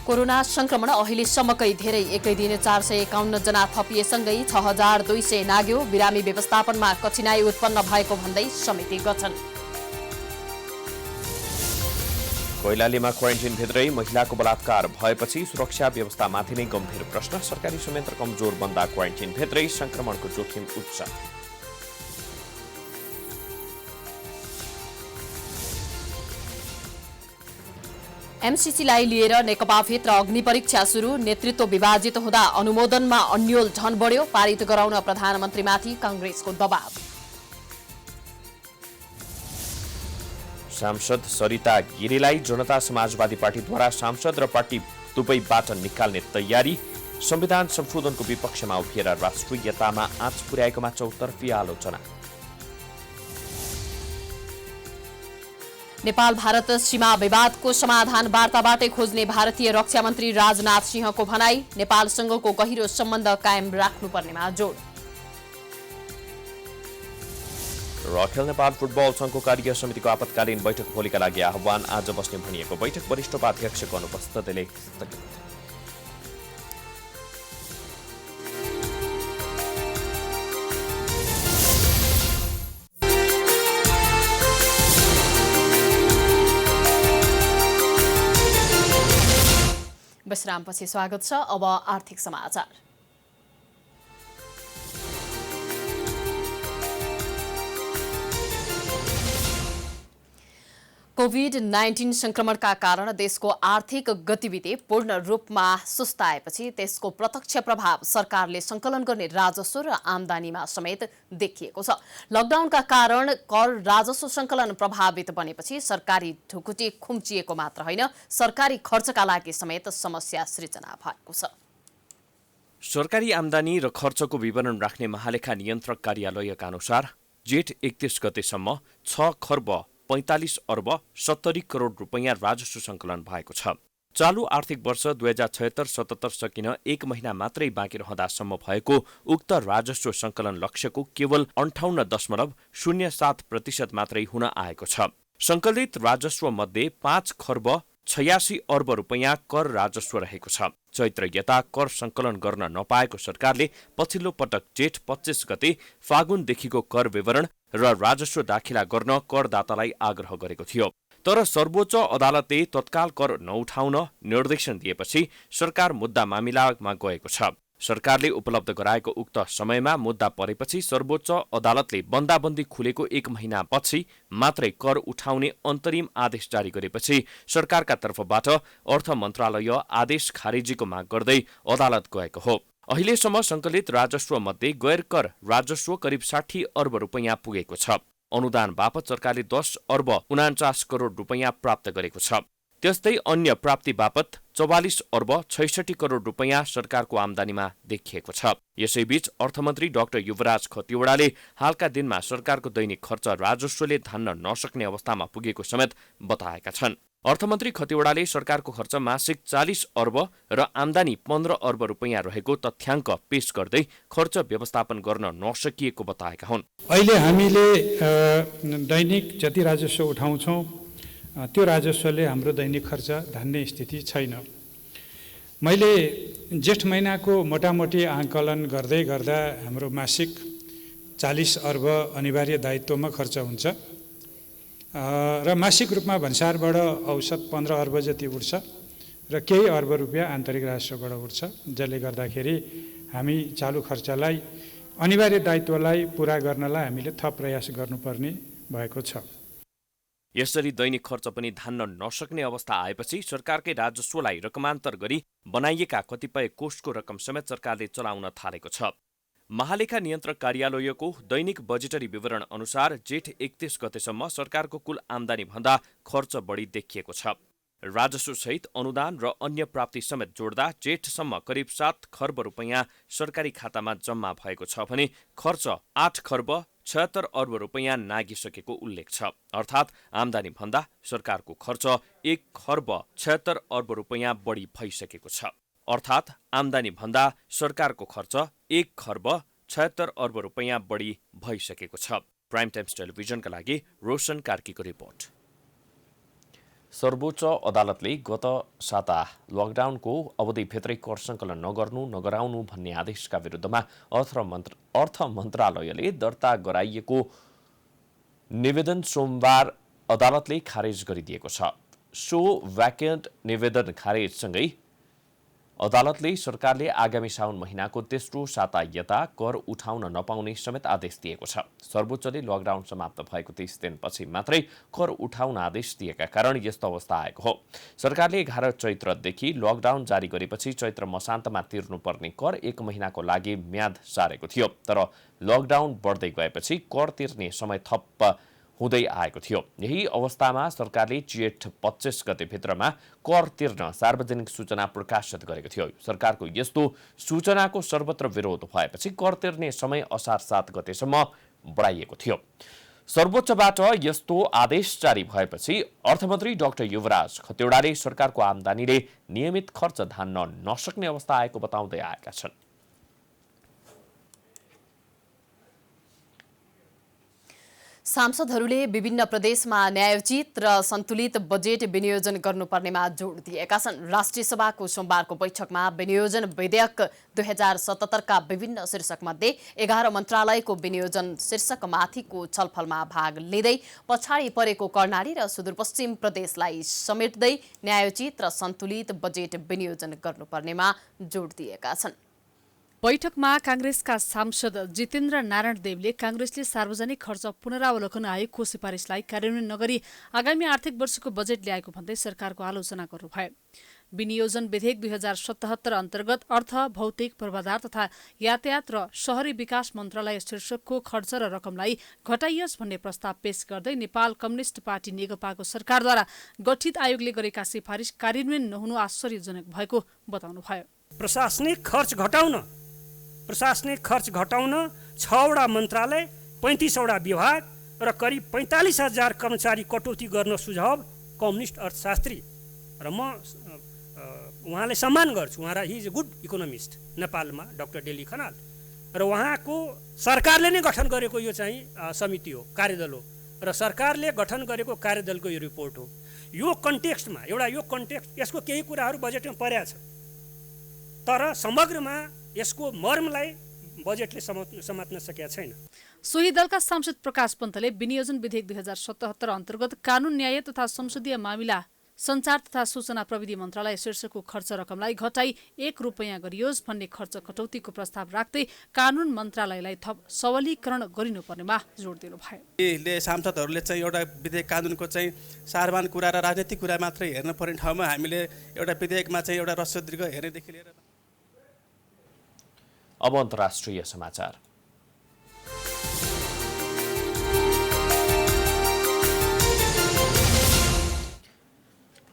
कोरोना संक्रमण अहिलेसम्मकै धेरै, एकै दिन 451 जना थपिएसँगै 6200 नाग्यो। बिरामी व्यवस्थापनमा कठिनाई उत्पन्न भएको भन्दै समिति गठन। कैलालीमा क्वारेन्टिनभित्रै महिलाको बलात्कार भएपछि सुरक्षा व्यवस्थामाथि नै गम्भीर प्रश्न। सरकारी संयन्त्र कमजोर बन्दा क्वारेन्टिनभित्रै संक्रमणको जोखिम उच्च। एमसीसीलाई लिएर नेकपाभित्र अग्निपरीक्षा सुरु। नेतृत्व विभाजित हुँदा अनुमोदनमा अन्यल झन बढ्यो। पारित गराउन प्रधानमन्त्रीमाथि कांग्रेसको दबाव। सांसद सरिता गिरीलाई जनता समाजवादी पार्टीद्वारा सांसद र पार्टी दुवैबाट निकाल्ने तयारी। संविधान संशोधनको विपक्षमा उभिएर राष्ट्रियतामा आँच पुर्याएकोमा चौतर्फी आलोचना। नेपाल भारत सीमा विवादको समाधान वार्ताबाटै खोज्ने भारतीय रक्षा मन्त्री राजनाथ सिंहको भनाई। नेपालसँगको गहिरो सम्बन्ध कायम राख्नुपर्नेमा जोड। र अखिल नेपाल फुटबल संघको कार्य समितिको आपतकालीन बैठक भोलिका लागि आह्वान। आज बस्ने भनिएको बैठक वरिष्ठ उपाध्यक्षको अनुपस्थितिले स्थगित। विश्रामपछि स्वागत छ। अब आर्थिक समाचार। कोभिड-19 संक्रमणका कारण देशको आर्थिक गतिविधि पूर्ण रूपमा सुस्ताएपछि त्यसको प्रत्यक्ष प्रभाव सरकारले संकलन गर्ने राजस्व र आमदानीमा समेत देखिएको छ। लकडाउनका कारण कर राजस्व संकलन प्रभावित बनेपछि सरकारी ढुकुटी खुम्चिएको मात्र होइन, सरकारी खर्चका लागि समेत समस्या सृजना भएको छ। सरकारी आमदानी र खर्चको विवरण राख्ने महालेखा नियन्त्रक कार्यालयका अनुसार जेठ 31 गतेसम्म 6 खर्ब 45 अर्ब 70 करोड रुपैयाँ राजस्व संकलन भएको छ। चालू आर्थिक वर्ष 2076-77 सकिन 1 महिना मात्रै बाँकी रहँदासम्म भएको उक्त राजस्व संकलन लक्ष्यको केवल 58.07% मात्रै हुन आएको छ। संकलित राजस्व मध्ये 5 खर्ब 86 अर्ब रुपैयाँ कर राजस्व रहेको छ। चैत्र यता कर संकलन गर्न नपाएको सरकारले पछिल्लो पटक जेठ 25 गते फागुनदेखिको कर विवरण र राजस्व दाखिला गर्न करदातालाई आग्रह गरेको थियो। तर सर्वोच्च अदालतले तत्काल कर नउठाउन निर्देशन दिएपछि सरकार मुद्दा मामिलामा गएको छ। सरकारले उपलब्ध गराएको उक्त समयमा मुद्दा परेपछि सर्वोच्च अदालतले बन्दाबन्दी खुलेको 1 महिनापछि मात्रै कर उठाउने अन्तरिम आदेश जारी गरेपछि सरकारका तर्फबाट अर्थ मन्त्रालय आदेश खारेजीको माग गर्दै अदालत गएको हो। अहिलेसम्म संकलित राजस्व मध्ये गैर कर राजस्व करिब 60 अर्ब रुपैयाँ पुगेको छ। अनुदान बापत सरकारले 10 अर्ब 49 करोड रुपैयाँ प्राप्त गरेको छ। त्यस्तै अन्य प्राप्ति बापत 44 अर्ब 66 करोड रुपैयाँ सरकारको आमदानीमा देखिएको छ। यसैबीच अर्थमन्त्री डाक्टर युवराज खतिवड़ाले हालका दिनमा सरकारको दैनिक खर्च राजस्वले धान्न नसक्ने अवस्थामा पुगेको समेत बताएका छन्। अर्थमन्त्री खतिवड़ाले सरकारको खर्च मासिक 40 अर्ब र आमदानी 15 अर्ब रुपैयाँ रहेको तथ्याङ्क पेश गर्दै खर्च व्यवस्थापन गर्न नसकिएको बताएका हुन्। अहिले हामीले दैनिक जति राजस्व उठाउँछौँ त्यो राजस्वले हाम्रो दैनिक खर्च धान्ने स्थिति छैन। मैले जेठ महिनाको मोटामोटी आकलन गर्दै गर्दा हाम्रो मासिक 40 अर्ब अनिवार्य दायित्वमा खर्च हुन्छ र मासिक रूपमा भन्सारबाट औसत 15 अर्ब जति उठ्छ र केही अर्ब रुपियाँ आन्तरिक राजस्वबाट उठ्छ, जसले गर्दाखेरि हामी चालु खर्चलाई अनिवार्य दायित्वलाई पूरा गर्नलाई हामीले थप प्रयास गर्नुपर्ने भएको छ। यसरी दैनिक खर्च पनि धान्न नसक्ने अवस्था आएपछि सरकारकै राजस्वलाई रकमान्तर गरी बनाइएका कतिपय कोषको रकम समेत सरकारले चलाउन थालेको छ। महालेखा नियन्त्रक कार्यालयको दैनिक बजेटरी विवरण अनुसार जेठ 31 गतेसम्म सरकारको कुल आमदानी भन्दा खर्च बढी देखिएको छ। राजस्व सहित अनुदान र अन्य प्राप्ति समेत जोड्दा जेठसम्म करिब 7 खर्ब रुपैयाँ सरकारी खातामा जम्मा भएको छ भने खर्च 8 खर्ब 76 अर्ब रुपैयाँ नागिसकेको उल्लेख छ। अर्थात् आमदानी भन्दा सरकारको खर्च 1 खर्ब 76 अर्ब रुपैयाँ बढी भइसकेको छ। अर्थात् आमदानी भन्दा सरकारको खर्च 1 खर्ब 76 अर्ब रुपैयाँ बढी भइसकेको छ। प्राइम टाइम्स टेलिभिजनका लागि रोशन कार्कीको रिपोर्ट। सर्वोच्च अदालतले गत साता लकडाउनको अवधिभित्रै कर सङ्कलन नगराउनु भन्ने आदेशका विरुद्धमा अर्थ मन्त्रालयले दर्ता गराइएको निवेदन सोमबार अदालतले खारेज गरिदिएको छ। सो भ्याकेन्ट निवेदन खारेजसँगै अदालतले सरकारले आगामी साउन महिनाको तेस्रो साता यता कर उठाउन नपाउने समेत आदेश दिएको छ। सर्वोच्चले लकडाउन समाप्त भएको 30 दिनपछि मात्रै कर उठाउन आदेश दिएका कारण यस्तो अवस्था आएको हो। सरकारले 11 चैत्रदेखि लकडाउन जारी गरेपछि चैत्र मसान्तमा तिर्नुपर्ने कर 1 महिनाको लागि म्याद सारेको थियो। तर लकडाउन बढ्दै गएपछि कर तिर्ने समय थप हुँदै आएको थियो। यही अवस्थामा सरकारले जेठ 25 गतेभित्रमा कर तिर्न सार्वजनिक सूचना प्रकाशित गरेको थियो। सरकारको यस्तो सूचनाको सर्वत्र विरोध भएपछि कर तिर्ने समय असार 7 गतेसम्म बढाइएको थियो। सर्वोच्चबाट यस्तो आदेश जारी भएपछि अर्थमन्त्री डाक्टर युवराज खतिवड़ाले सरकारको आम्दानीले नियमित खर्च धान्न नसक्ने अवस्था आएको बताउँदै आएका छन्। सांसदहरूले विभिन्न प्रदेशमा न्यायोचित र सन्तुलित बजेट विनियोजन गर्नुपर्नेमा जोड दिएका छन्। राष्ट्रिय सभाको सोमबारको बैठकमा विनियोजन विधेयक 2077 का विभिन्न शीर्षकमध्ये 11 मन्त्रालयको विनियोजन शीर्षकमाथिको छलफलमा भाग लिँदै पछाडि परेको कर्णाली र सुदूरपश्चिम प्रदेशलाई समेट्दै न्यायोचित र सन्तुलित बजेट विनियोजन गर्नुपर्नेमा जोड दिएका छन्। बैठकमा कांग्रेसका सांसद जितेन्द्र नारायण देवले कांग्रेसले सार्वजनिक खर्च पुनरावलोकन आयोगको सिफारिसलाई कार्यान्वयन नगरी आगामी आर्थिक वर्षको बजेट ल्याएको भन्दै सरकारको आलोचना गर्नुभयो। विनियोजन विधेयक 2077 अन्तर्गत अर्थ, भौतिक पूर्वाधार तथा यातायात र शहरी विकास मन्त्रालय शीर्षकको खर्च र रकमलाई घटाइयोस् भन्ने प्रस्ताव पेश गर्दै नेपाल कम्युनिस्ट पार्टी नेकपाको सरकारद्वारा गठित आयोगले गरेका सिफारिस कार्यान्वयन नहुनु आश्चर्यजनक भएको बताउनुभयो। प्रशासनिक खर्च घटाउन 6वटा मन्त्रालय, 35वटा विभाग र करिब 45,000 कर्मचारी कटौती गर्न सुझाव कम्युनिस्ट अर्थशास्त्री र म उहाँलाई सम्मान गर्छु। उहाँ he is a good economist नेपालमा, डाक्टर डेली खनाल, र उहाँको सरकारले नै गठन गरेको यो चाहिँ समिति हो, कार्यदल हो, र सरकारले गठन गरेको कार्यदलको यो रिपोर्ट हो। यो कन्टेक्स्टमा यसको केही कुराहरू बजेटमा परेको छ, तर समग्रमा यसको मर्मलाई बजेटले समात्न सकेका छैन। सोही दलका सांसद प्रकाश पन्तले विनियोजन विधेयक 2077 अन्तर्गत कानून, न्याय तथा संसदीय मामिला, सञ्चार तथा सूचना प्रविधि मन्त्रालय शीर्षकको खर्च रकमलाई घटाई 1 रुपैयाँ गरियोस् भन्ने खर्च कटौतीको प्रस्ताव राख्दै कानून मन्त्रालयलाई थप सबलीकरण गरिनुपर्नेमा जोड दिनुभयो। सांसदहरूले चाहिँ एउटा विधेयक कानूनको चाहिँ सारवान कुरा र राजनीतिक कुरा मात्रै हेर्न पर्ने ठाउँमा हामीले एउटा विधेयकमा चाहिँ एउटा ह्रस्व दीर्घ हेर्नेदेखि लिएर। अब अन्तर्राष्ट्रिय समाचार।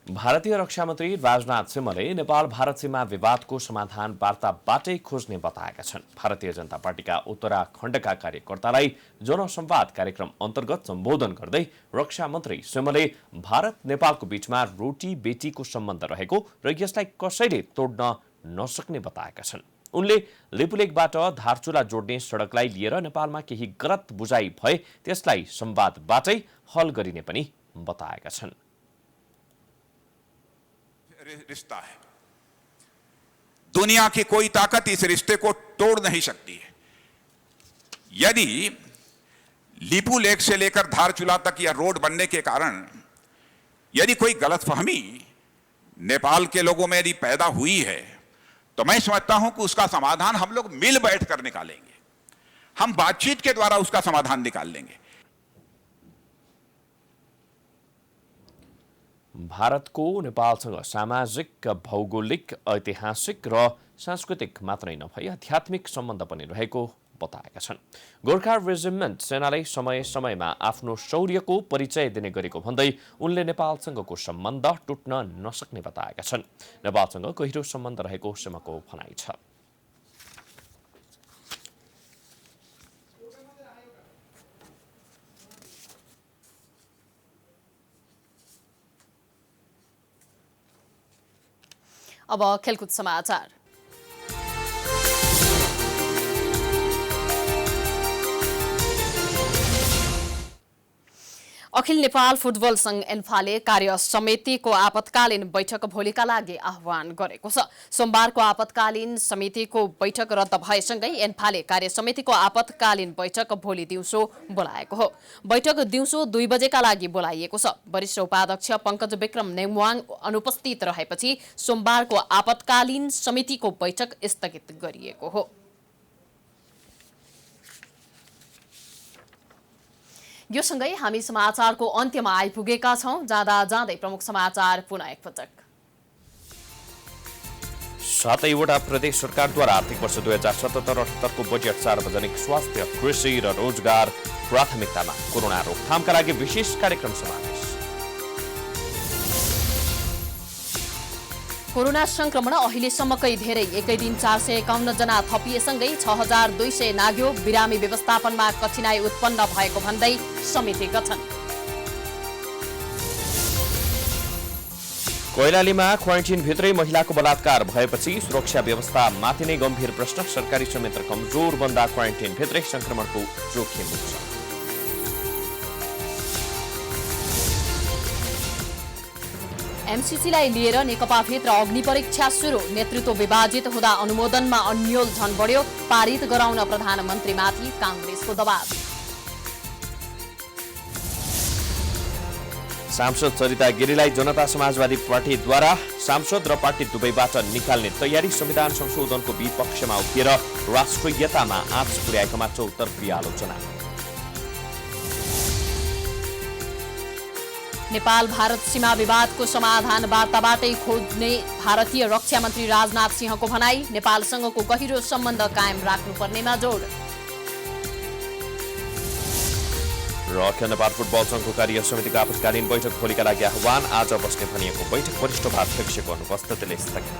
भारतीय रक्षा मन्त्री राजनाथ सिंहले नेपाल भारत सीमा विवादको समाधान वार्ताबाटै खोज्ने बताएका छन्। भारतीय जनता पार्टीका उत्तराखण्डका कार्यकर्तालाई जनसंवाद कार्यक्रम अन्तर्गत सम्बोधन गर्दै रक्षा मन्त्री सिंहले भारत नेपालको बीचमा रोटी बेटीको सम्बन्ध रहेको र यसलाई कसैले तोड्न नसक्ने बताएका छन्। उनले लिपुलेखबाट धारचुला जोड्ने सडकलाई लिएर नेपालमा केही गलत बुझाइ भए त्यसलाई संवादबाटै हल गरिने पनि बताएका छन्। रिश्ता है, दुनिया की कोई ताकत इस रिश्ते को तोड़ नहीं सकती है। यदि लिपुलेख से लेकर धारचूला तक यह रोड बनने के कारण यदि कोई गलतफहमी नेपाल के लोगों में यदि पैदा हुई है तो मैं समझता हूं कि उसका समाधान हम लोग मिल बैठ कर निकालेंगे। हम बातचीत के द्वारा उसका समाधान निकाल लेंगे। भारतको नेपालसँग सामाजिक, भौगोलिक, ऐतिहासिक र सांस्कृतिक मात्रै नभई आध्यात्मिक सम्बन्ध पनि रहेको बताएका छन्। गोर्खा रेजिमेन्ट सेनाले समय समयमा आफ्नो शौर्यको परिचय दिने गरेको भन्दै उनले नेपालसँगको सम्बन्ध टुट्न नसक्ने बताएका छन्। नेपालसँग गहिरो सम्बन्ध रहेको सिंहको भनाइ छ। अब खेलकुद समाचार। अखिल नेपाल फुटबल संघ एन्फाले कार्य समितिको आपतकालीन बैठक भोलिका लागि आह्वान गरेको छ। सोमबारको आपतकालीन समितिको बैठक रद्द भएसँगै एन्फाले कार्य समितिको आपतकालीन बैठक भोलि दिउँसो बोलाएको हो। बैठक दिउँसो 2 बजेका लागि बोलाइएको छ। वरिष्ठ उपाध्यक्ष पंकज विक्रम नेमुवाङ अनुपस्थित रहेपछि सोमबारको आपतकालीन समितिको बैठक स्थगित गरिएको हो। यो सँगै हामी समाचारको अन्त्यमा आइपुगेका छौं। जाँदा जाँदै प्रमुख समाचार पुनः एकपटक। 7वटा प्रदेश सरकारद्वारा आर्थिक वर्ष 2077-78 को बजेट सार्वजनिक स्वास्थ्य, कृषि र रोजगार प्राथमिकतामा कोरोना रोकथामका लागि विशेष कार्यक्रम समावेश। कोरोना संक्रमण अहिलेसम्मकै धेरै, एकै दिन 451 जना थपिएसँगै 6200 नाग्यो। बिरामी व्यवस्थापनमा कठिनाई उत्पन्न भएको भन्दै समिति गठन। कैलालीमा क्वारेन्टिनभित्रै महिलाको बलात्कार भएपछि सुरक्षा व्यवस्था माथि नै गम्भीर प्रश्न। सरकारी संयन्त्र कमजोर बन्दा क्वारेन्टिनभित्रै संक्रमणको जोखिम हुन्छ। एमसीसीलाई लिएर नेकपाभित्र अग्निपरीक्षा सुरु। नेतृत्व विभाजित हुँदा अनुमोदनमा अन्यल झन बढ्यो। पारित गराउन प्रधानमन्त्रीमाथि कांग्रेसको दबाव। सांसद सरिता गिरीलाई जनता समाजवादी पार्टीद्वारा सांसद र पार्टी दुवैबाट निकाल्ने तयारी। संविधान संशोधनको विपक्षमा उभिएर राष्ट्रियतामा आँच पुर्याएकोमा चौतर्फी आलोचना। नेपाल भारत सीमा विवादको समाधान वार्ताबाटै खोज्ने भारतीय रक्षा मन्त्री राजनाथ सिंहको भनाई। नेपालसँगको गहिरो सम्बन्ध कायम राख्नुपर्नेमा जोड। र अखिल नेपाल फुटबल संघको कार्य समितिको आपतकालीन बैठक भोलिका लागि आह्वान। आज बस्ने भनिएको बैठक वरिष्ठ उपाध्यक्षको अनुपस्थितिले स्थगित।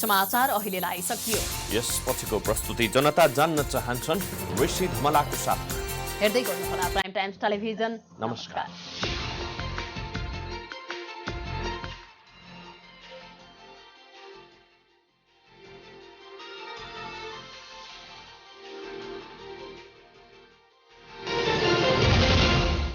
समाचार अहिलेलाई सकियो। यसपछिको प्रस्तुति जनता जान्न चाहन्छन् ऋषि धमलाको साथ। हेर्दै गर्नुहोला प्राइम टाइम्स टेलिभिजन। नमस्कार।